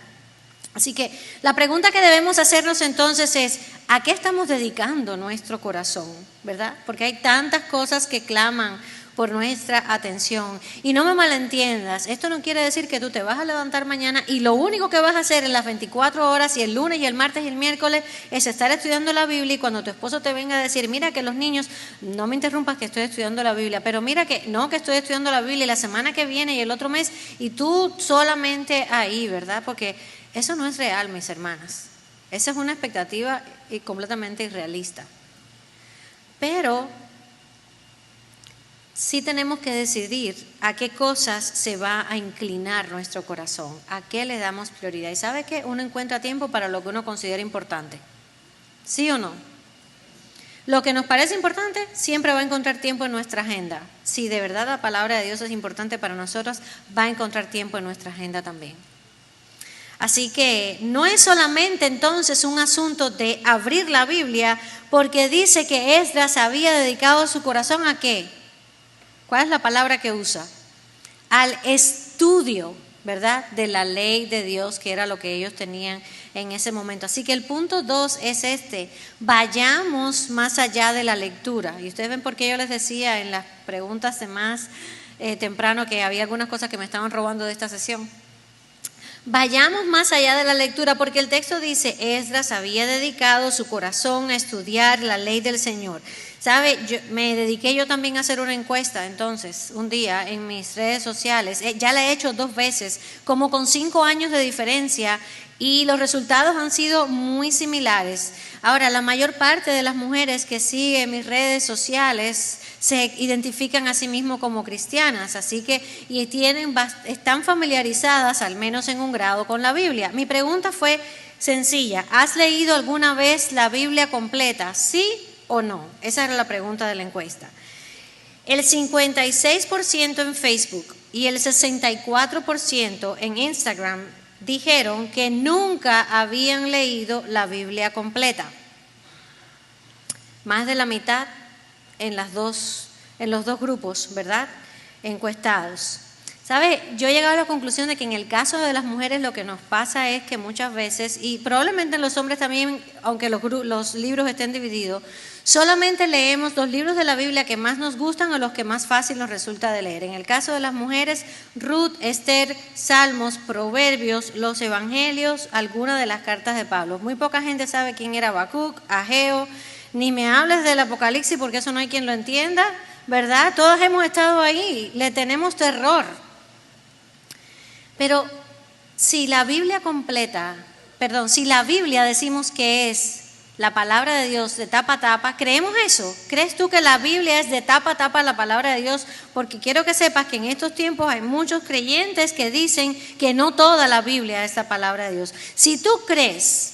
Así que la pregunta que debemos hacernos entonces es, ¿a qué estamos dedicando nuestro corazón? ¿Verdad? Porque hay tantas cosas que claman por nuestra atención. Y no me malentiendas, esto no quiere decir que tú te vas a levantar mañana y lo único que vas a hacer en las 24 horas y el lunes y el martes y el miércoles es estar estudiando la Biblia, y cuando tu esposo te venga a decir, mira que los niños, no me interrumpas que estoy estudiando la Biblia, pero mira que no, que estoy estudiando la Biblia y la semana que viene y el otro mes, y tú solamente ahí, ¿verdad? Porque eso no es real, mis hermanas. Esa es una expectativa completamente irrealista. Pero sí tenemos que decidir a qué cosas se va a inclinar nuestro corazón, a qué le damos prioridad. ¿Y sabe qué? Uno encuentra tiempo para lo que uno considera importante. ¿Sí o no? Lo que nos parece importante siempre va a encontrar tiempo en nuestra agenda. Si de verdad la palabra de Dios es importante para nosotros, va a encontrar tiempo en nuestra agenda también. Así que no es solamente entonces un asunto de abrir la Biblia, porque dice que Esdras había dedicado su corazón ¿a qué? ¿Cuál es la palabra que usa? Al estudio, ¿verdad? De la ley de Dios, que era lo que ellos tenían en ese momento. Así que el punto 2 es vayamos más allá de la lectura. Y ustedes ven por qué yo les decía en las preguntas de más temprano que había algunas cosas que me estaban robando de esta sesión. Vayamos más allá de la lectura, porque el texto dice, Esdras había dedicado su corazón a estudiar la ley del Señor. ¿Sabe? Me dediqué yo también a hacer una encuesta entonces, un día en mis redes sociales. Ya la he hecho 2 veces, como con 5 años de diferencia, y los resultados han sido muy similares. Ahora, la mayor parte de las mujeres que siguen mis redes sociales se identifican a sí mismos como cristianas, así que están familiarizadas, al menos en un grado, con la Biblia. Mi pregunta fue sencilla: ¿has leído alguna vez la Biblia completa? ¿Sí o no? Esa era la pregunta de la encuesta. El 56% en Facebook y el 64% en Instagram dijeron que nunca habían leído la Biblia completa. Más de la mitad en los dos grupos, ¿verdad? Encuestados. ¿Sabe? Yo he llegado a la conclusión de que en el caso de las mujeres lo que nos pasa es que muchas veces, y probablemente en los hombres también, aunque los libros estén divididos, solamente leemos los libros de la Biblia que más nos gustan o los que más fácil nos resulta de leer. En el caso de las mujeres, Ruth, Esther, Salmos, Proverbios, los Evangelios, algunas de las cartas de Pablo. Muy poca gente sabe quién era Habacuc, Ageo, ni me hables del Apocalipsis porque eso no hay quien lo entienda, ¿verdad? Todos hemos estado ahí, le tenemos terror. Pero si la Biblia decimos que es la palabra de Dios de tapa a tapa, ¿creemos eso? ¿Crees tú que la Biblia es de tapa a tapa la palabra de Dios? Porque quiero que sepas que en estos tiempos hay muchos creyentes que dicen que no toda la Biblia es la palabra de Dios. Si tú crees,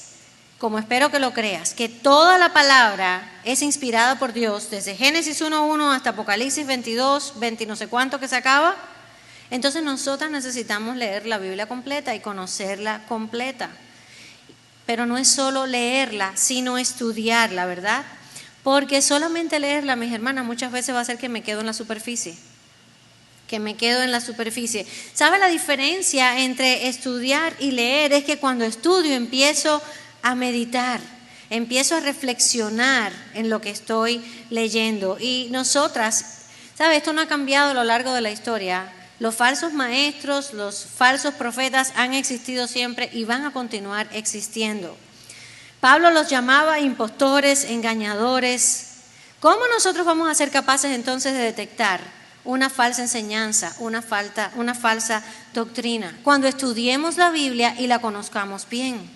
como espero que lo creas, que toda la palabra es inspirada por Dios, desde Génesis 1:1 hasta Apocalipsis 22, 20 no sé cuánto que se acaba, entonces nosotras necesitamos leer la Biblia completa y conocerla completa. Pero no es solo leerla, sino estudiarla, ¿verdad? Porque solamente leerla, mis hermanas, muchas veces va a hacer que me quedo en la superficie. ¿Sabe la diferencia entre estudiar y leer? Es que cuando estudio empiezo a meditar, empiezo a reflexionar en lo que estoy leyendo. Y nosotras, ¿sabe? Esto no ha cambiado a lo largo de la historia. Los falsos maestros, los falsos profetas han existido siempre y van a continuar existiendo. Pablo los llamaba impostores, engañadores. ¿Cómo nosotros vamos a ser capaces entonces de detectar una falsa enseñanza, una falsa doctrina? Cuando estudiemos la Biblia y la conozcamos bien.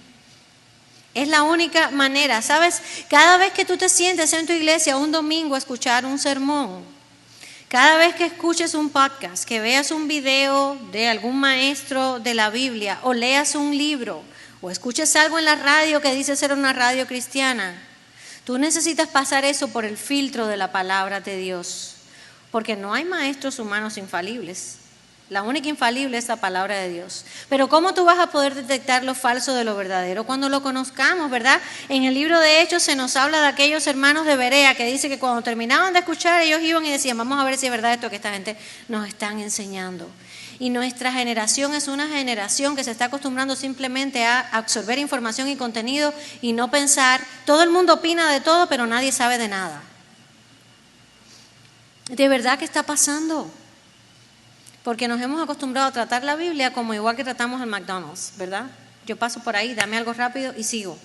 Es la única manera, ¿sabes? Cada vez que tú te sientes en tu iglesia un domingo a escuchar un sermón, cada vez que escuches un podcast, que veas un video de algún maestro de la Biblia, o leas un libro, o escuches algo en la radio que dice ser una radio cristiana, tú necesitas pasar eso por el filtro de la palabra de Dios, porque no hay maestros humanos infalibles. La única infalible es la palabra de Dios. Pero ¿cómo tú vas a poder detectar lo falso de lo verdadero? Cuando lo conozcamos, ¿verdad? En el libro de Hechos se nos habla de aquellos hermanos de Berea que dice que cuando terminaban de escuchar ellos iban y decían, vamos a ver si es verdad esto que esta gente nos están enseñando. Y nuestra generación es una generación que se está acostumbrando simplemente a absorber información y contenido y no pensar. Todo el mundo opina de todo, pero nadie sabe de nada. ¿De verdad qué está pasando? Porque nos hemos acostumbrado a tratar la Biblia como igual que tratamos el McDonald's, ¿verdad? Yo paso por ahí, dame algo rápido y sigo.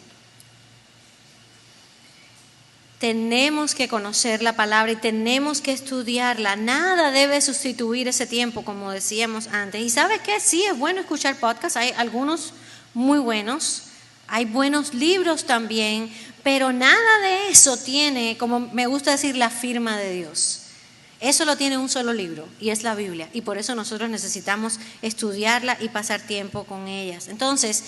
Tenemos que conocer la palabra y tenemos que estudiarla. Nada debe sustituir ese tiempo, como decíamos antes. ¿Y sabes qué? Sí, es bueno escuchar podcasts, hay algunos muy buenos, hay buenos libros también, pero nada de eso tiene, como me gusta decir, la firma de Dios. Eso lo tiene un solo libro y es la Biblia, y por eso nosotros necesitamos estudiarla y pasar tiempo con ellas. Entonces,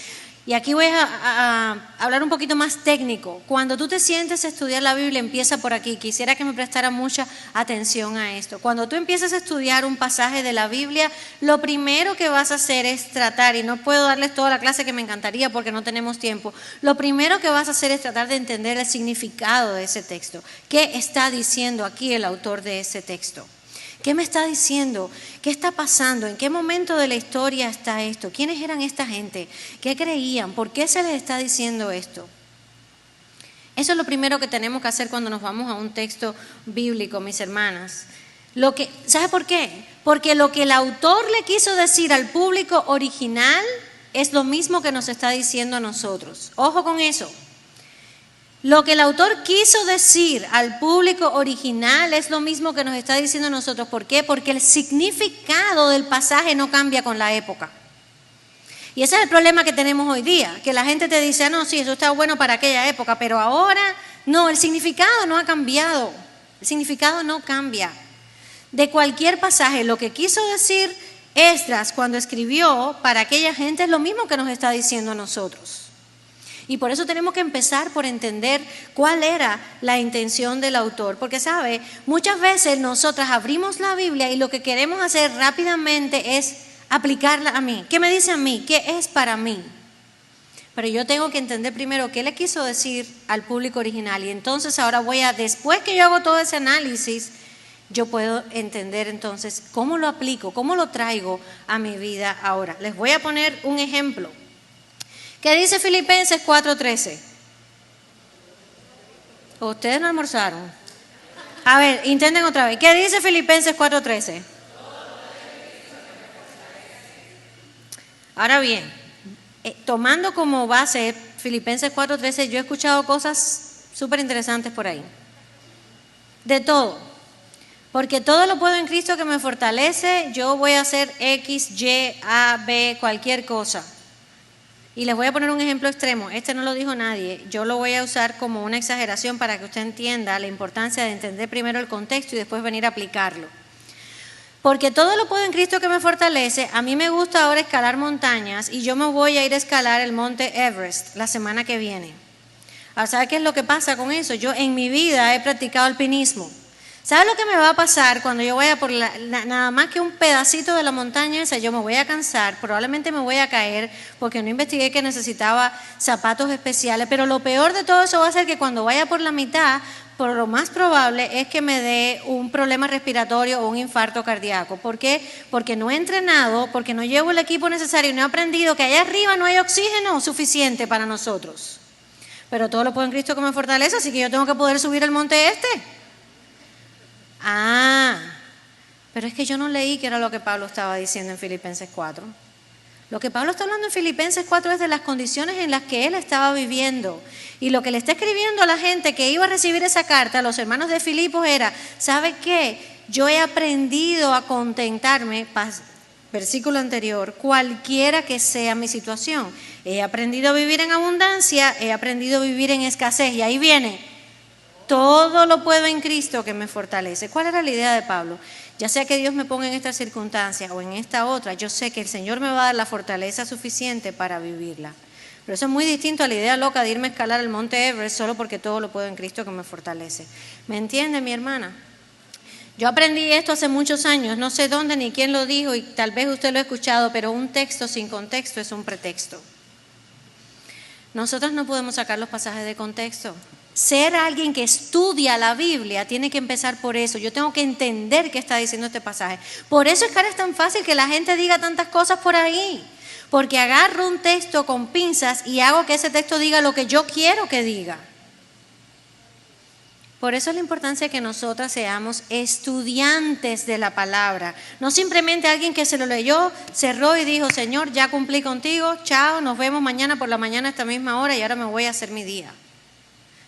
y aquí voy a hablar un poquito más técnico. Cuando tú te sientes a estudiar la Biblia, empieza por aquí. Quisiera que me prestara mucha atención a esto. Cuando tú empiezas a estudiar un pasaje de la Biblia, lo primero que vas a hacer es tratar, y no puedo darles toda la clase que me encantaría porque no tenemos tiempo, lo primero que vas a hacer es tratar de entender el significado de ese texto. ¿Qué está diciendo aquí el autor de ese texto? ¿Qué me está diciendo? ¿Qué está pasando? ¿En qué momento de la historia está esto? ¿Quiénes eran esta gente? ¿Qué creían? ¿Por qué se les está diciendo esto? Eso es lo primero que tenemos que hacer cuando nos vamos a un texto bíblico, mis hermanas. ¿Sabe por qué? Porque lo que el autor le quiso decir al público original es lo mismo que nos está diciendo a nosotros. Ojo con eso. Lo que el autor quiso decir al público original es lo mismo que nos está diciendo a nosotros. ¿Por qué? Porque el significado del pasaje no cambia con la época. Y ese es el problema que tenemos hoy día, que la gente te dice, no, sí, eso está bueno para aquella época, pero ahora no, el significado no ha cambiado. El significado no cambia. De cualquier pasaje, lo que quiso decir Esdras cuando escribió para aquella gente es lo mismo que nos está diciendo a nosotros. Y por eso tenemos que empezar por entender cuál era la intención del autor. Porque, ¿sabe? Muchas veces nosotras abrimos la Biblia y lo que queremos hacer rápidamente es aplicarla a mí. ¿Qué me dice a mí? ¿Qué es para mí? Pero yo tengo que entender primero qué le quiso decir al público original. Y entonces ahora después que yo hago todo ese análisis, yo puedo entender entonces cómo lo aplico, cómo lo traigo a mi vida ahora. Les voy a poner un ejemplo. ¿Qué dice Filipenses 4:13? ¿Ustedes no almorzaron? A ver, intenten otra vez. ¿Qué dice Filipenses 4:13? Ahora bien, tomando como base Filipenses 4:13, yo he escuchado cosas súper interesantes por ahí. De todo. Porque todo lo puedo en Cristo que me fortalece, yo voy a hacer X, Y, A, B, cualquier cosa. Y les voy a poner un ejemplo extremo. Este no lo dijo nadie. Yo lo voy a usar como una exageración para que usted entienda la importancia de entender primero el contexto y después venir a aplicarlo. Porque todo lo puedo en Cristo que me fortalece. A mí me gusta ahora escalar montañas y yo me voy a ir a escalar el monte Everest la semana que viene. Ahora, ¿sabe qué es lo que pasa con eso? Yo en mi vida he practicado alpinismo. ¿Sabe lo que me va a pasar cuando yo vaya por nada más que un pedacito de la montaña esa? Yo me voy a cansar, probablemente me voy a caer porque no investigué que necesitaba zapatos especiales, pero lo peor de todo eso va a ser que cuando vaya por la mitad, por lo más probable es que me dé un problema respiratorio o un infarto cardíaco. ¿Por qué? Porque no he entrenado, porque no llevo el equipo necesario y no he aprendido que allá arriba no hay oxígeno suficiente para nosotros. Pero todo lo puedo en Cristo que me fortalece, así que yo tengo que poder subir el monte este. Pero es que yo no leí que era lo que Pablo estaba diciendo en Filipenses 4. Lo que Pablo está hablando en Filipenses 4 es de las condiciones en las que él estaba viviendo. Y lo que le está escribiendo a la gente que iba a recibir esa carta, a los hermanos de Filipos, era, ¿sabe qué? Yo he aprendido a contentarme, versículo anterior, cualquiera que sea mi situación. He aprendido a vivir en abundancia, he aprendido a vivir en escasez. Y ahí viene. Todo lo puedo en Cristo que me fortalece. ¿Cuál era la idea de Pablo? Ya sea que Dios me ponga en esta circunstancia o en esta otra, yo sé que el Señor me va a dar la fortaleza suficiente para vivirla. Pero eso es muy distinto a la idea loca de irme a escalar el monte Everest solo porque todo lo puedo en Cristo que me fortalece. ¿Me entiende, mi hermana? Yo aprendí esto hace muchos años, no sé dónde ni quién lo dijo y tal vez usted lo ha escuchado, pero un texto sin contexto es un pretexto. Nosotros no podemos sacar los pasajes de contexto. Ser alguien que estudia la Biblia tiene que empezar por eso. Yo tengo que entender qué está diciendo este pasaje. Por eso es que ahora es tan fácil que la gente diga tantas cosas por ahí. Porque agarro un texto con pinzas y hago que ese texto diga lo que yo quiero que diga. Por eso es la importancia de que nosotras seamos estudiantes de la palabra. No simplemente alguien que se lo leyó, cerró y dijo, Señor, ya cumplí contigo, chao, nos vemos mañana por la mañana a esta misma hora y ahora me voy a hacer mi día.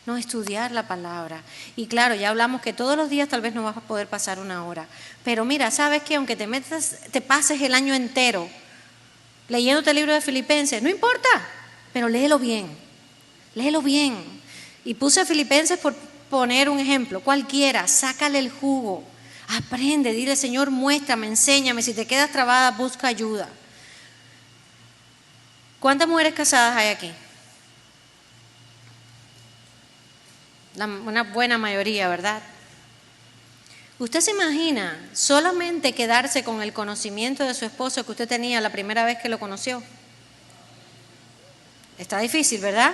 No, estudiar la palabra. Y claro, ya hablamos que todos los días tal vez no vas a poder pasar una hora. Pero mira, ¿sabes qué? Aunque te pases el año entero leyéndote el libro de Filipenses, no importa, pero léelo bien. Léelo bien. Y puse Filipenses por poner un ejemplo. Cualquiera, sácale el jugo. Aprende, dile, Señor, muéstrame, enséñame. Si te quedas trabada, busca ayuda. ¿Cuántas mujeres casadas hay aquí? Una buena mayoría, ¿verdad? ¿Usted se imagina solamente quedarse con el conocimiento de su esposo que usted tenía la primera vez que lo conoció? Está difícil, ¿verdad?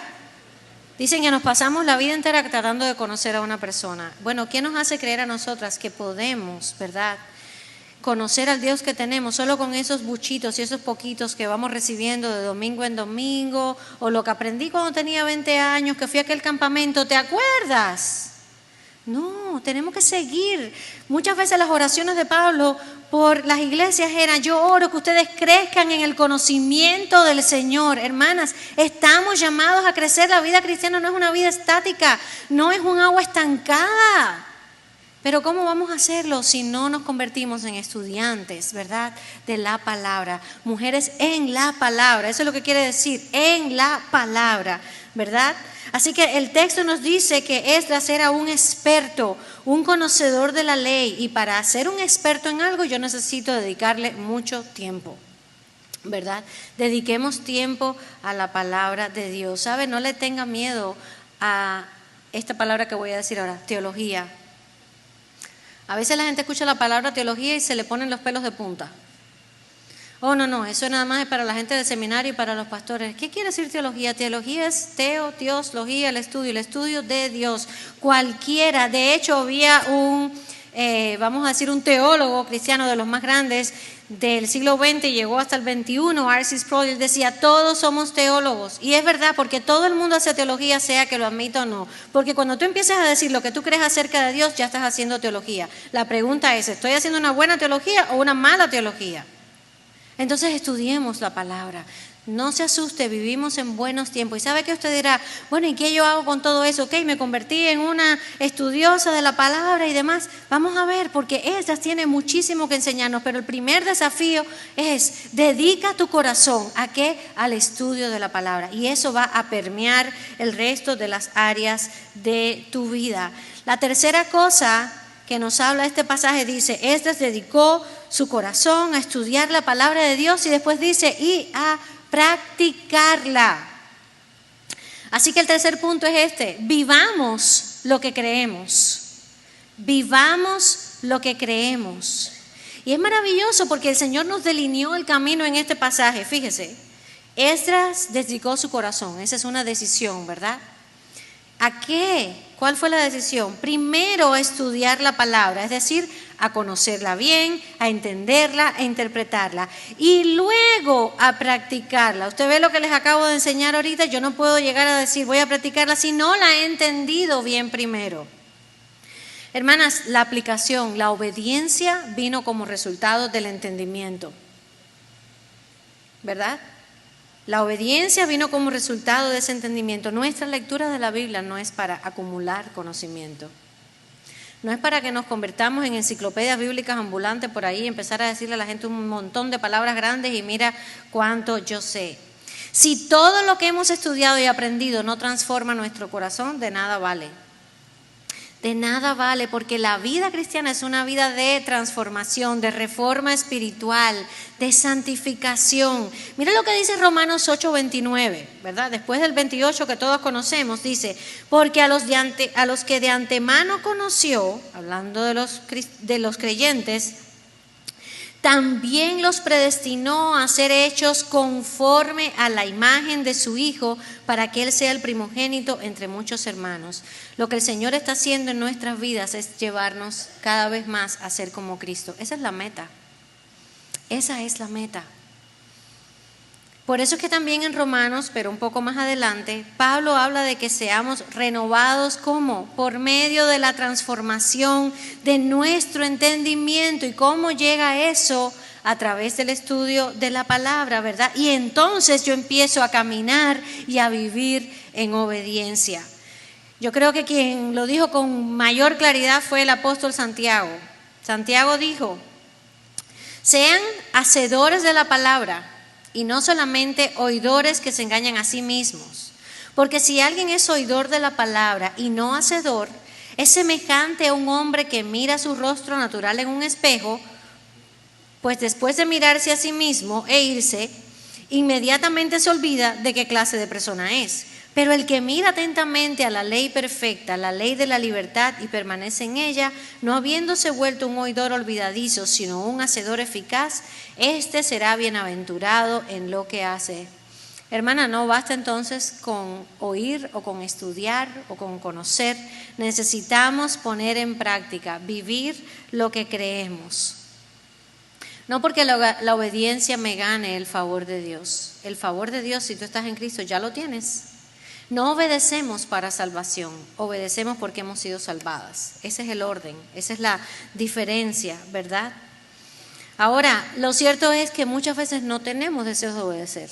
Dicen que nos pasamos la vida entera tratando de conocer a una persona. Bueno, ¿qué nos hace creer a nosotras que podemos, verdad, conocer al Dios que tenemos solo con esos buchitos y esos poquitos que vamos recibiendo de domingo en domingo, o lo que aprendí cuando tenía 20 años, que fui a aquel campamento, ¿te acuerdas? No, tenemos que seguir. Muchas veces las oraciones de Pablo por las iglesias eran, yo oro que ustedes crezcan en el conocimiento del Señor. Hermanas, estamos llamados a crecer. La vida cristiana no es una vida estática, no es un agua estancada. Pero ¿cómo vamos a hacerlo si no nos convertimos en estudiantes, verdad, de la palabra? Mujeres en la palabra, eso es lo que quiere decir, en la palabra, ¿verdad? Así que el texto nos dice que Esdras era un experto, un conocedor de la ley, y para ser un experto en algo yo necesito dedicarle mucho tiempo, ¿verdad? Dediquemos tiempo a la palabra de Dios. ¿Sabe? No le tenga miedo a esta palabra que voy a decir ahora, teología. A veces la gente escucha la palabra teología y se le ponen los pelos de punta. Oh, no, eso nada más es para la gente del seminario y para los pastores. ¿Qué quiere decir teología? Teología es teología, el estudio de Dios. Cualquiera, de hecho había vamos a decir un teólogo cristiano de los más grandes del siglo XX, llegó hasta el XXI, R.C. Sproul, él decía, todos somos teólogos. Y es verdad, porque todo el mundo hace teología, sea que lo admita o no. Porque cuando tú empiezas a decir lo que tú crees acerca de Dios, ya estás haciendo teología. La pregunta es, ¿estoy haciendo una buena teología o una mala teología? Entonces estudiemos la palabra. No se asuste, vivimos en buenos tiempos. Y sabe que usted dirá, bueno, ¿y qué yo hago con todo eso? Ok, me convertí en una estudiosa de la palabra y demás. Vamos a ver, porque ellas tienen muchísimo que enseñarnos. Pero el primer desafío es, dedica tu corazón ¿a qué? Al estudio de la palabra. Y eso va a permear el resto de las áreas de tu vida. La tercera cosa que nos habla este pasaje dice, Esdras dedicó su corazón a estudiar la palabra de Dios y después dice, y a practicarla. Así que el tercer punto es este, vivamos lo que creemos. Vivamos lo que creemos. Y es maravilloso porque el Señor nos delineó el camino en este pasaje. Fíjese, Esdras dedicó su corazón, esa es una decisión, ¿verdad? ¿A qué? ¿Cuál fue la decisión? Primero, a estudiar la palabra, es decir, a conocerla bien, a entenderla, a interpretarla y luego a practicarla. Usted ve lo que les acabo de enseñar ahorita, yo no puedo llegar a decir voy a practicarla si no la he entendido bien primero. Hermanas, la aplicación, la obediencia vino como resultado del entendimiento, ¿verdad? La obediencia vino como resultado de ese entendimiento. Nuestra lectura de la Biblia no es para acumular conocimiento. No es para que nos convertamos en enciclopedias bíblicas ambulantes por ahí y empezar a decirle a la gente un montón de palabras grandes y mira cuánto yo sé. Si todo lo que hemos estudiado y aprendido no transforma nuestro corazón, de nada vale. De nada vale, porque la vida cristiana es una vida de transformación, de reforma espiritual, de santificación. Mira lo que dice Romanos 8:29, ¿verdad? Después del 28 que todos conocemos, dice, porque a los que de antemano conoció, hablando de los creyentes, también los predestinó a ser hechos conforme a la imagen de su Hijo, para que Él sea el primogénito entre muchos hermanos. Lo que el Señor está haciendo en nuestras vidas es llevarnos cada vez más a ser como Cristo. Esa es la meta. Esa es la meta. Por eso es que también en Romanos, pero un poco más adelante, Pablo habla de que seamos renovados, ¿cómo? Por medio de la transformación de nuestro entendimiento. ¿Y cómo llega eso? A través del estudio de la palabra, ¿verdad? Y entonces yo empiezo a caminar y a vivir en obediencia. Yo creo que quien lo dijo con mayor claridad fue el apóstol Santiago. Santiago dijo, sean hacedores de la palabra y no solamente oidores que se engañan a sí mismos. Porque si alguien es oidor de la palabra y no hacedor, es semejante a un hombre que mira su rostro natural en un espejo, pues después de mirarse a sí mismo e irse, inmediatamente se olvida de qué clase de persona es. Pero el que mira atentamente a la ley perfecta, la ley de la libertad, y permanece en ella, no habiéndose vuelto un oidor olvidadizo, sino un hacedor eficaz, éste será bienaventurado en lo que hace. Hermana, no basta entonces con oír o con estudiar o con conocer. Necesitamos poner en práctica, vivir lo que creemos. No porque la obediencia me gane el favor de Dios. El favor de Dios, si tú estás en Cristo, ya lo tienes. No obedecemos para salvación, obedecemos porque hemos sido salvadas. Ese es el orden, esa es la diferencia, ¿verdad? Ahora, lo cierto es que muchas veces no tenemos deseos de obedecer,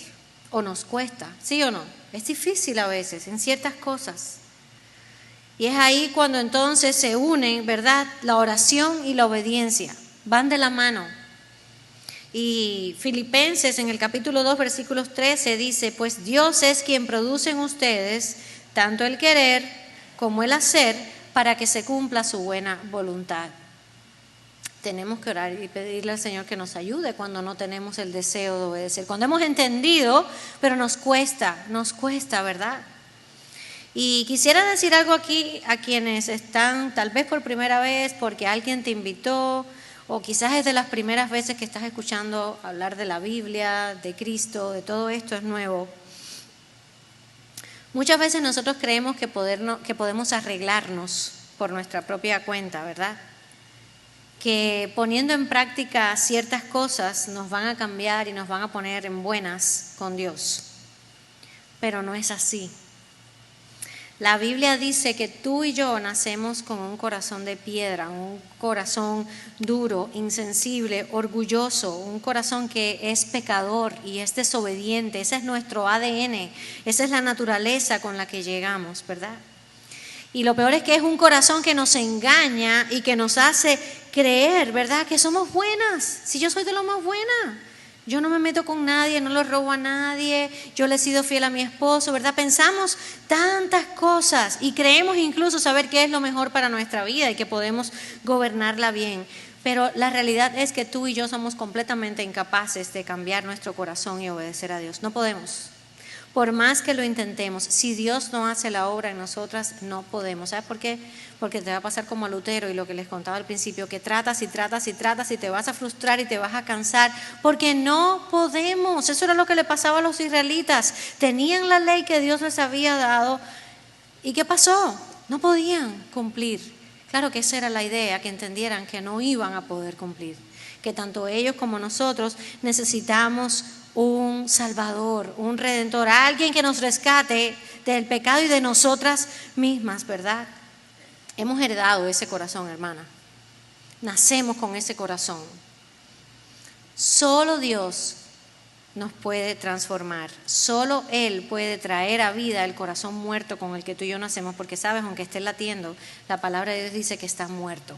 o nos cuesta, ¿sí o no? Es difícil a veces en ciertas cosas. Y es ahí cuando entonces se unen, ¿verdad? La oración y la obediencia, van de la mano. Y Filipenses en el capítulo 2 versículos 13 dice, pues Dios es quien produce en ustedes tanto el querer como el hacer para que se cumpla su buena voluntad. Tenemos que orar y pedirle al Señor que nos ayude cuando no tenemos el deseo de obedecer, cuando hemos entendido pero nos cuesta, ¿verdad? Y quisiera decir algo aquí a quienes están tal vez por primera vez porque alguien te invitó o quizás es de las primeras veces que estás escuchando hablar de la Biblia, de Cristo, de todo esto es nuevo. Muchas veces nosotros creemos que podemos arreglarnos por nuestra propia cuenta, ¿verdad? Que poniendo en práctica ciertas cosas nos van a cambiar y nos van a poner en buenas con Dios. Pero no es así. La Biblia dice que tú y yo nacemos con un corazón de piedra, un corazón duro, insensible, orgulloso, un corazón que es pecador y es desobediente. Ese es nuestro ADN, esa es la naturaleza con la que llegamos, ¿verdad? Y lo peor es que es un corazón que nos engaña y que nos hace creer, ¿verdad?, que somos buenas. Si yo soy de lo más buena, yo no me meto con nadie, no le robo a nadie, yo le he sido fiel a mi esposo, ¿verdad? Pensamos tantas cosas y creemos incluso saber qué es lo mejor para nuestra vida y que podemos gobernarla bien. Pero la realidad es que tú y yo somos completamente incapaces de cambiar nuestro corazón y obedecer a Dios. No podemos. Por más que lo intentemos, si Dios no hace la obra en nosotras, no podemos. ¿Sabes por qué? Porque te va a pasar como a Lutero y lo que les contaba al principio, que tratas y tratas y tratas y te vas a frustrar y te vas a cansar, porque no podemos. Eso era lo que le pasaba a los israelitas. Tenían la ley que Dios les había dado ¿y qué pasó? No podían cumplir. Claro que esa era la idea, que entendieran que no iban a poder cumplir, que tanto ellos como nosotros necesitamos un Salvador, un Redentor, alguien que nos rescate del pecado y de nosotras mismas, ¿verdad? Hemos heredado ese corazón, hermana. Nacemos con ese corazón. Solo Dios nos puede transformar. Solo Él puede traer a vida el corazón muerto con el que tú y yo nacemos, porque sabes, aunque esté latiendo, la palabra de Dios dice que está muerto.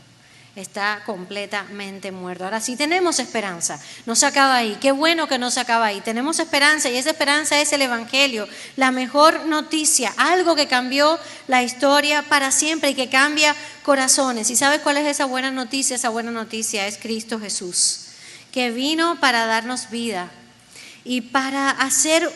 Está completamente muerto. Ahora sí tenemos esperanza, no se acaba ahí, qué bueno que no se acaba ahí, tenemos esperanza y esa esperanza es el Evangelio, la mejor noticia, algo que cambió la historia para siempre y que cambia corazones. ¿Y sabes cuál es esa buena noticia? Esa buena noticia es Cristo Jesús, que vino para darnos vida y para hacer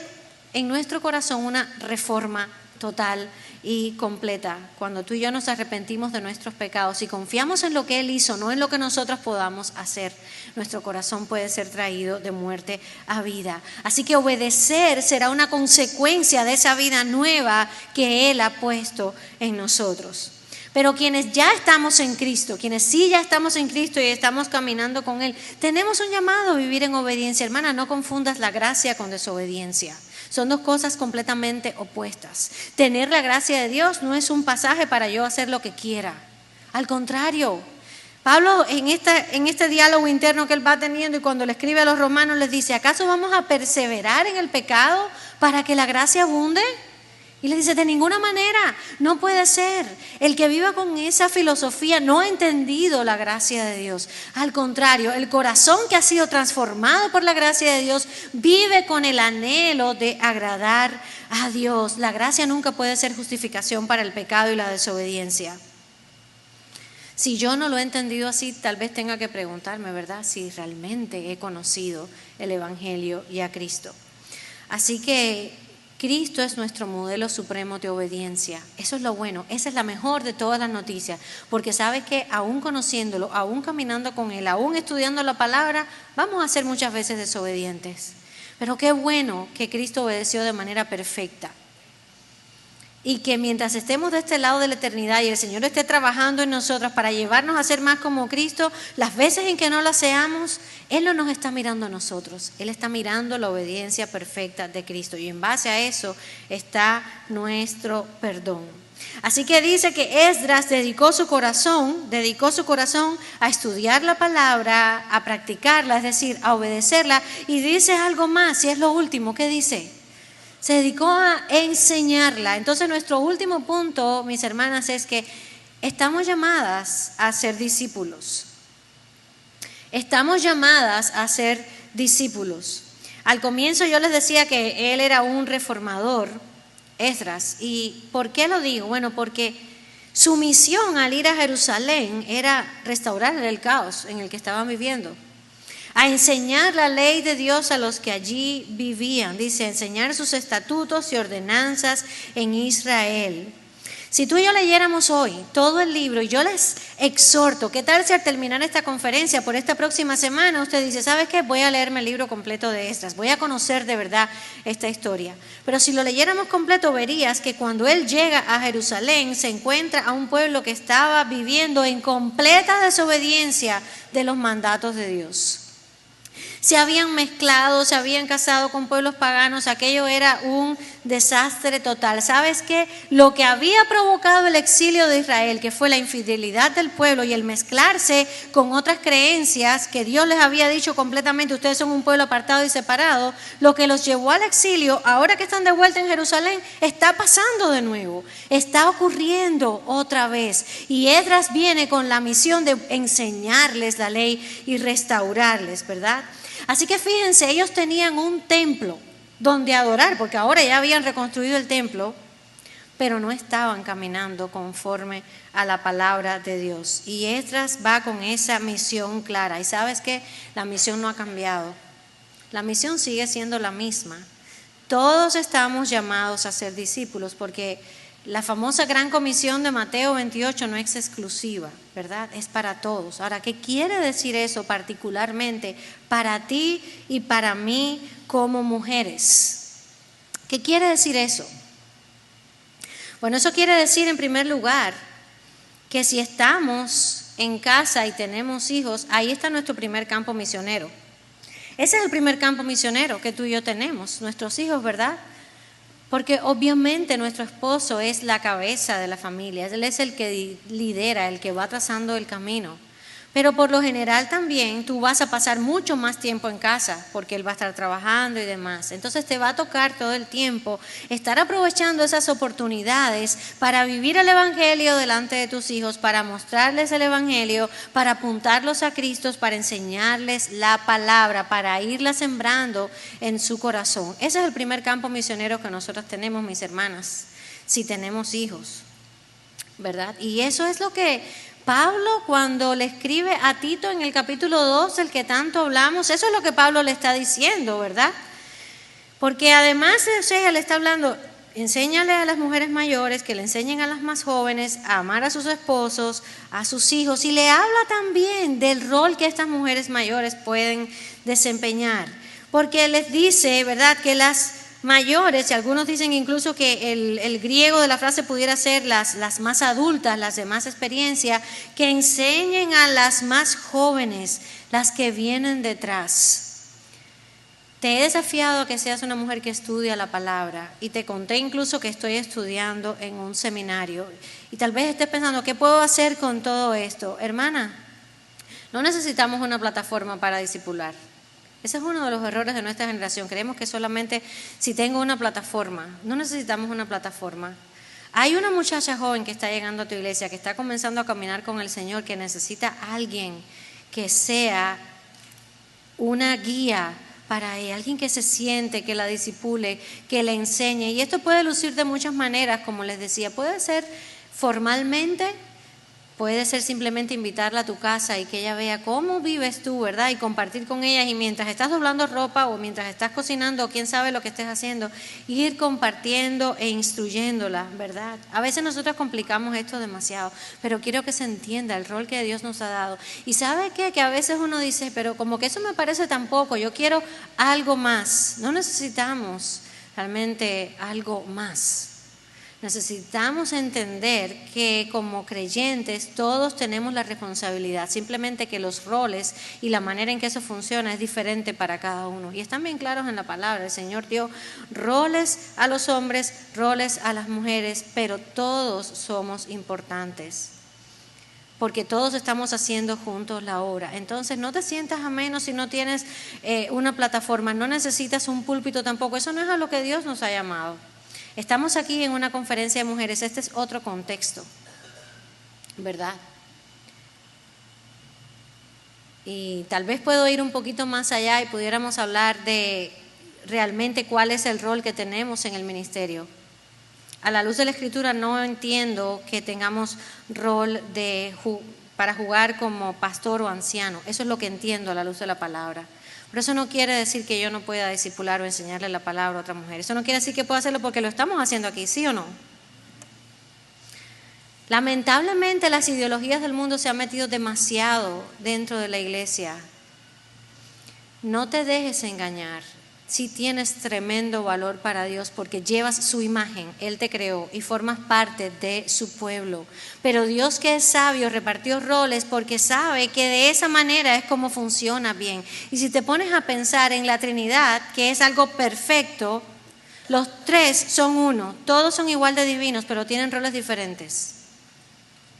en nuestro corazón una reforma total y completa. Cuando tú y yo nos arrepentimos de nuestros pecados y confiamos en lo que Él hizo, no en lo que nosotros podamos hacer, nuestro corazón puede ser traído de muerte a vida. Así que obedecer será una consecuencia de esa vida nueva que Él ha puesto en nosotros. Pero quienes ya estamos en Cristo, quienes sí ya estamos en Cristo y estamos caminando con Él, tenemos un llamado a vivir en obediencia. Hermana, no confundas la gracia con desobediencia. Son dos cosas completamente opuestas. Tener la gracia de Dios no es un pasaje para yo hacer lo que quiera. Al contrario, Pablo en este diálogo interno que él va teniendo y cuando le escribe a los romanos les dice, ¿acaso vamos a perseverar en el pecado para que la gracia abunde? Y le dice, de ninguna manera, no puede ser. El que viva con esa filosofía no ha entendido la gracia de Dios. Al contrario, el corazón que ha sido transformado por la gracia de Dios vive con el anhelo de agradar a Dios. La gracia nunca puede ser justificación para el pecado y la desobediencia. Si yo no lo he entendido así, tal vez tenga que preguntarme, ¿verdad?, si realmente he conocido el Evangelio y a Cristo. Así que Cristo es nuestro modelo supremo de obediencia. Eso es lo bueno, esa es la mejor de todas las noticias, porque sabes que aún conociéndolo, aún caminando con Él, aún estudiando la palabra, vamos a ser muchas veces desobedientes. Pero qué bueno que Cristo obedeció de manera perfecta. Y que mientras estemos de este lado de la eternidad y el Señor esté trabajando en nosotros para llevarnos a ser más como Cristo, las veces en que no la seamos, Él no nos está mirando a nosotros, Él está mirando la obediencia perfecta de Cristo y en base a eso está nuestro perdón. Así que dice que Esdras dedicó su corazón a estudiar la palabra, a practicarla, es decir, a obedecerla, y dice algo más, y es lo último, ¿qué dice? Se dedicó a enseñarla. Entonces nuestro último punto, mis hermanas, es que estamos llamadas a ser discípulos. Estamos llamadas a ser discípulos. Al comienzo yo les decía que él era un reformador, Esdras. ¿Y por qué lo digo? Bueno, porque su misión al ir a Jerusalén era restaurar el caos en el que estaban viviendo. A enseñar la ley de Dios a los que allí vivían. Dice, enseñar sus estatutos y ordenanzas en Israel. Si tú y yo leyéramos hoy todo el libro, y yo les exhorto, ¿qué tal si al terminar esta conferencia por esta próxima semana usted dice, ¿sabes qué? Voy a leerme el libro completo de Esdras, voy a conocer de verdad esta historia. Pero si lo leyéramos completo verías que cuando él llega a Jerusalén se encuentra a un pueblo que estaba viviendo en completa desobediencia de los mandatos de Dios. Se habían mezclado, se habían casado con pueblos paganos, aquello era un desastre total. ¿Sabes qué? Lo que había provocado el exilio de Israel, que fue la infidelidad del pueblo y el mezclarse con otras creencias que Dios les había dicho completamente, ustedes son un pueblo apartado y separado, lo que los llevó al exilio, ahora que están de vuelta en Jerusalén, está pasando de nuevo, está ocurriendo otra vez. Y Esdras viene con la misión de enseñarles la ley y restaurarles, ¿verdad? Así que fíjense, ellos tenían un templo donde adorar, porque ahora ya habían reconstruido el templo, pero no estaban caminando conforme a la palabra de Dios. Y Esdras va con esa misión clara. Y ¿sabes qué? La misión no ha cambiado. La misión sigue siendo la misma. Todos estamos llamados a ser discípulos, porque la famosa gran comisión de Mateo 28 no es exclusiva, ¿verdad? Es para todos. Ahora, ¿qué quiere decir eso particularmente para ti y para mí como mujeres? ¿Qué quiere decir eso? Bueno, eso quiere decir en primer lugar que si estamos en casa y tenemos hijos, ahí está nuestro primer campo misionero. Ese es el primer campo misionero que tú y yo tenemos, nuestros hijos, ¿verdad? Porque obviamente nuestro esposo es la cabeza de la familia, él es el que lidera, el que va trazando el camino. Pero por lo general también tú vas a pasar mucho más tiempo en casa porque él va a estar trabajando y demás. Entonces te va a tocar todo el tiempo estar aprovechando esas oportunidades para vivir el evangelio delante de tus hijos, para mostrarles el evangelio, para apuntarlos a Cristo, para enseñarles la palabra, para irla sembrando en su corazón. Ese es el primer campo misionero que nosotros tenemos, mis hermanas, si tenemos hijos, ¿verdad? Y eso es lo que Pablo, cuando le escribe a Tito en el capítulo 2, del que tanto hablamos, eso es lo que Pablo le está diciendo, ¿verdad? Porque además de eso, le está hablando, enséñale a las mujeres mayores que le enseñen a las más jóvenes a amar a sus esposos, a sus hijos, y le habla también del rol que estas mujeres mayores pueden desempeñar. Porque les dice, ¿verdad?, que las mayores, y algunos dicen incluso que el griego de la frase pudiera ser las más adultas, las de más experiencia, que enseñen a las más jóvenes, las que vienen detrás. Te he desafiado a que seas una mujer que estudia la palabra, y te conté incluso que estoy estudiando en un seminario, y tal vez estés pensando, ¿qué puedo hacer con todo esto? Hermana, no necesitamos una plataforma para discipular. Ese es uno de los errores de nuestra generación. Creemos que solamente si tengo una plataforma. No necesitamos una plataforma. Hay una muchacha joven que está llegando a tu iglesia, que está comenzando a caminar con el Señor, que necesita a alguien que sea una guía para ella, alguien que se siente, que la discipule, que le enseñe. Y esto puede lucir de muchas maneras, como les decía. Puede ser formalmente, puede ser simplemente invitarla a tu casa y que ella vea cómo vives tú, ¿verdad? Y compartir con ella, y mientras estás doblando ropa o mientras estás cocinando, o quién sabe lo que estés haciendo, ir compartiendo e instruyéndola, ¿verdad? A veces nosotros complicamos esto demasiado, pero quiero que se entienda el rol que Dios nos ha dado. Y ¿sabe qué? Que a veces uno dice, pero como que eso me parece tan poco, yo quiero algo más. No necesitamos realmente algo más. Necesitamos entender que como creyentes todos tenemos la responsabilidad, simplemente que los roles y la manera en que eso funciona es diferente para cada uno. Y están bien claros en la palabra, el Señor dio roles a los hombres, roles a las mujeres, pero todos somos importantes, porque todos estamos haciendo juntos la obra. Entonces no te sientas a menos si no tienes una plataforma, no necesitas un púlpito tampoco, eso no es a lo que Dios nos ha llamado. Estamos aquí en una conferencia de mujeres, este es otro contexto, ¿verdad? Y tal vez puedo ir un poquito más allá y pudiéramos hablar de realmente cuál es el rol que tenemos en el ministerio. A la luz de la Escritura no entiendo que tengamos rol para jugar como pastor o anciano, eso es lo que entiendo a la luz de la palabra. Pero eso no quiere decir que yo no pueda discipular o enseñarle la palabra a otra mujer. Eso no quiere decir que pueda hacerlo porque lo estamos haciendo aquí, ¿sí o no? Lamentablemente las ideologías del mundo se han metido demasiado dentro de la iglesia. No te dejes engañar. Si tienes tremendo valor para Dios porque llevas su imagen, Él te creó y formas parte de su pueblo. Pero Dios, que es sabio, repartió roles porque sabe que de esa manera es como funciona bien. Y si te pones a pensar en la Trinidad, que es algo perfecto, los tres son uno, todos son igual de divinos, pero tienen roles diferentes.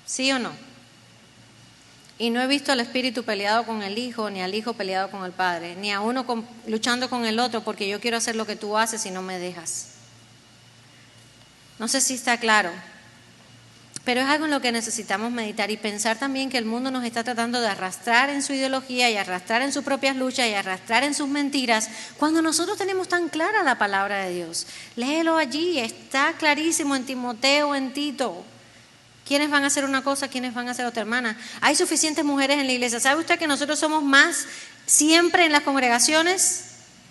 ¿Sí o no? Y no he visto al Espíritu peleado con el Hijo, ni al Hijo peleado con el Padre, ni a uno luchando con el otro porque yo quiero hacer lo que tú haces y no me dejas. No sé si está claro, pero es algo en lo que necesitamos meditar y pensar también que el mundo nos está tratando de arrastrar en su ideología y arrastrar en sus propias luchas y arrastrar en sus mentiras, cuando nosotros tenemos tan clara la palabra de Dios. Léelo allí, está clarísimo en Timoteo, en Tito. ¿Quiénes van a hacer una cosa? ¿Quiénes van a hacer otra? Hermana, hay suficientes mujeres en la iglesia. ¿Sabe usted que nosotros somos más siempre en las congregaciones?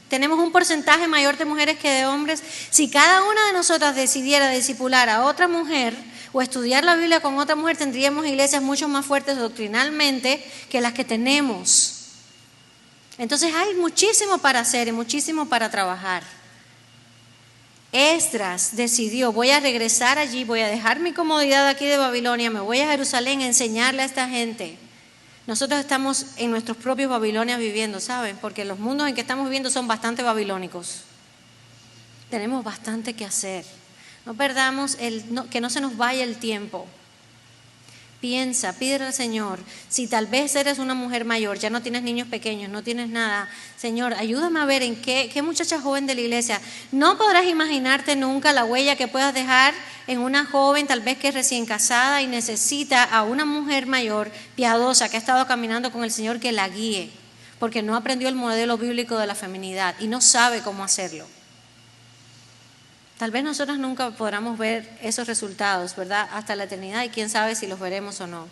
Tenemos un porcentaje mayor de mujeres que de hombres. Si cada una de nosotras decidiera discipular a otra mujer o estudiar la Biblia con otra mujer, tendríamos iglesias mucho más fuertes doctrinalmente que las que tenemos. Entonces hay muchísimo para hacer y muchísimo para trabajar. Esdras decidió, voy a regresar allí, voy a dejar mi comodidad aquí de Babilonia, me voy a Jerusalén a enseñarle a esta gente. Nosotros estamos en nuestros propios Babilonias viviendo, ¿saben? Porque los mundos en que estamos viviendo son bastante babilónicos. Tenemos bastante que hacer. No perdamos que no se nos vaya el tiempo. Piensa, pídele al Señor, si tal vez eres una mujer mayor, ya no tienes niños pequeños, no tienes nada, Señor, ayúdame a ver en qué muchacha joven de la iglesia. No podrás imaginarte nunca la huella que puedas dejar en una joven tal vez que es recién casada y necesita a una mujer mayor, piadosa, que ha estado caminando con el Señor, que la guíe, porque no aprendió el modelo bíblico de la feminidad y no sabe cómo hacerlo. Tal vez nosotros nunca podamos ver esos resultados, ¿verdad? Hasta la eternidad, y quién sabe si los veremos o no.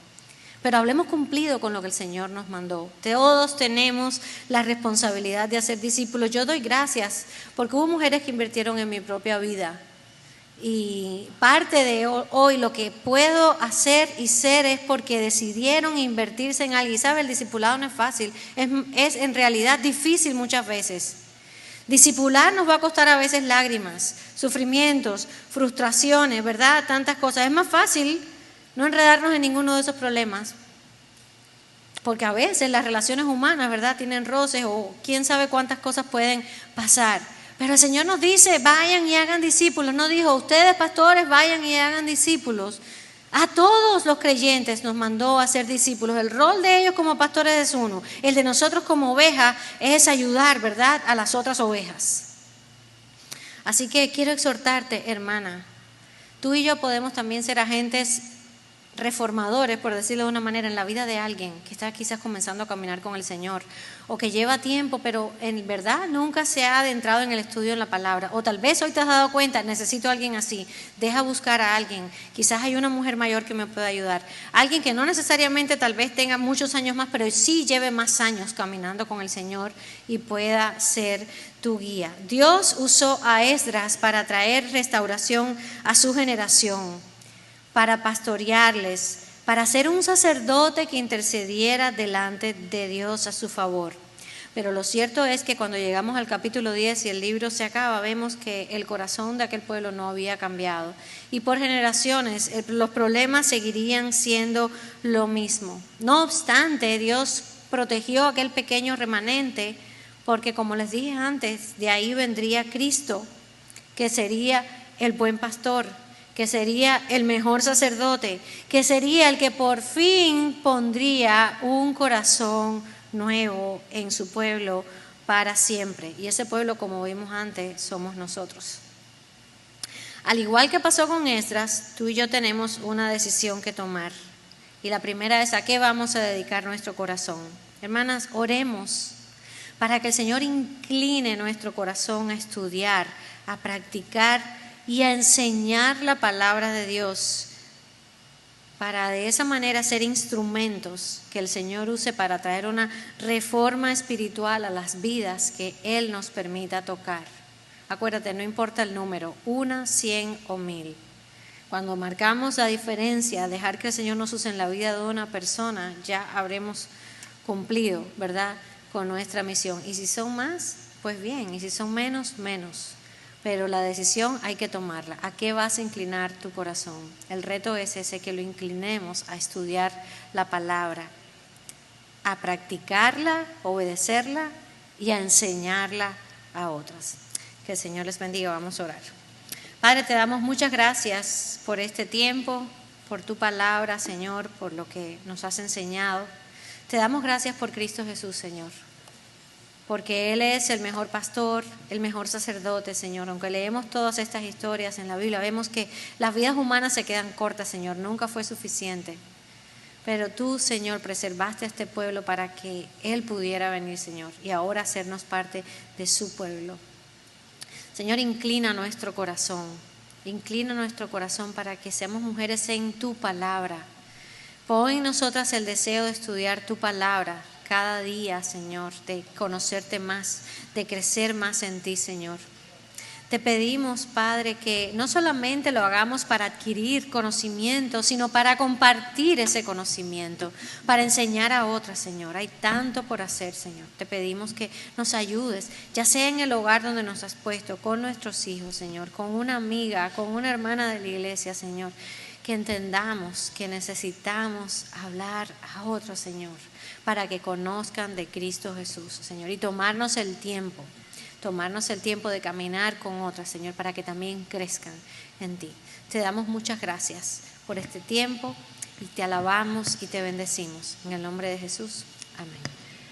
Pero hablemos cumplido con lo que el Señor nos mandó. Todos tenemos la responsabilidad de hacer discípulos. Yo doy gracias porque hubo mujeres que invirtieron en mi propia vida. Y parte de hoy lo que puedo hacer y ser es porque decidieron invertirse en alguien. ¿Sabe? El discipulado no es fácil, es en realidad difícil muchas veces. Discipular nos va a costar a veces lágrimas, sufrimientos, frustraciones, ¿verdad? Tantas cosas. Es más fácil no enredarnos en ninguno de esos problemas, porque a veces las relaciones humanas, ¿verdad?, tienen roces o quién sabe cuántas cosas pueden pasar. Pero el Señor nos dice, vayan y hagan discípulos. No dijo, ustedes pastores, vayan y hagan discípulos. A todos los creyentes nos mandó a ser discípulos. El rol de ellos como pastores es uno. El de nosotros como ovejas es ayudar, ¿verdad?, a las otras ovejas. Así que quiero exhortarte, hermana. Tú y yo podemos también ser agentes reformadores, por decirlo de una manera, en la vida de alguien que está quizás comenzando a caminar con el Señor o que lleva tiempo, pero en verdad nunca se ha adentrado en el estudio de la palabra. O tal vez hoy te has dado cuenta, necesito a alguien así. Deja buscar a alguien. Quizás hay una mujer mayor que me pueda ayudar. Alguien que no necesariamente tal vez tenga muchos años más, pero sí lleve más años caminando con el Señor y pueda ser tu guía. Dios usó a Esdras para traer restauración a su generación, para pastorearles, para ser un sacerdote que intercediera delante de Dios a su favor. Pero lo cierto es que cuando llegamos al capítulo 10 y el libro se acaba, vemos que el corazón de aquel pueblo no había cambiado. Y por generaciones los problemas seguirían siendo lo mismo. No obstante, Dios protegió a aquel pequeño remanente, porque como les dije antes, de ahí vendría Cristo, que sería el buen pastor, que sería el mejor sacerdote, que sería el que por fin pondría un corazón nuevo en su pueblo para siempre. Y ese pueblo, como vimos antes, somos nosotros. Al igual que pasó con Esdras, tú y yo tenemos una decisión que tomar. Y la primera es, ¿a qué vamos a dedicar nuestro corazón? Hermanas, oremos para que el Señor incline nuestro corazón a estudiar, a practicar y a enseñar la palabra de Dios, para de esa manera ser instrumentos que el Señor use para traer una reforma espiritual a las vidas que Él nos permita tocar. Acuérdate, no importa el número, 1, 100 o 1000. Cuando marcamos la diferencia, dejar que el Señor nos use en la vida de una persona, ya habremos cumplido, ¿verdad?, con nuestra misión. Y si son más, pues bien, y si son menos, menos. Pero la decisión hay que tomarla. ¿A qué vas a inclinar tu corazón? El reto es ese, que lo inclinemos a estudiar la palabra, a practicarla, obedecerla y a enseñarla a otras. Que el Señor les bendiga. Vamos a orar. Padre, te damos muchas gracias por este tiempo, por tu palabra, Señor, por lo que nos has enseñado. Te damos gracias por Cristo Jesús, Señor, porque Él es el mejor pastor, el mejor sacerdote, Señor. Aunque leemos todas estas historias en la Biblia, vemos que las vidas humanas se quedan cortas, Señor. Nunca fue suficiente. Pero tú, Señor, preservaste a este pueblo para que Él pudiera venir, Señor, y ahora hacernos parte de su pueblo. Señor, inclina nuestro corazón para que seamos mujeres en tu palabra. Pon en nosotras el deseo de estudiar tu palabra cada día, Señor, de conocerte más, de crecer más en ti, Señor. Te pedimos, Padre, que no solamente lo hagamos para adquirir conocimiento, sino para compartir ese conocimiento, para enseñar a otras, Señor. Hay tanto por hacer, Señor. Te pedimos que nos ayudes, ya sea en el hogar donde nos has puesto, con nuestros hijos, Señor, con una amiga, con una hermana de la iglesia, Señor, que entendamos que necesitamos hablar a otros, Señor, para que conozcan de Cristo Jesús, Señor, y tomarnos el tiempo de caminar con otras, Señor, para que también crezcan en ti. Te damos muchas gracias por este tiempo y te alabamos y te bendecimos. En el nombre de Jesús, amén.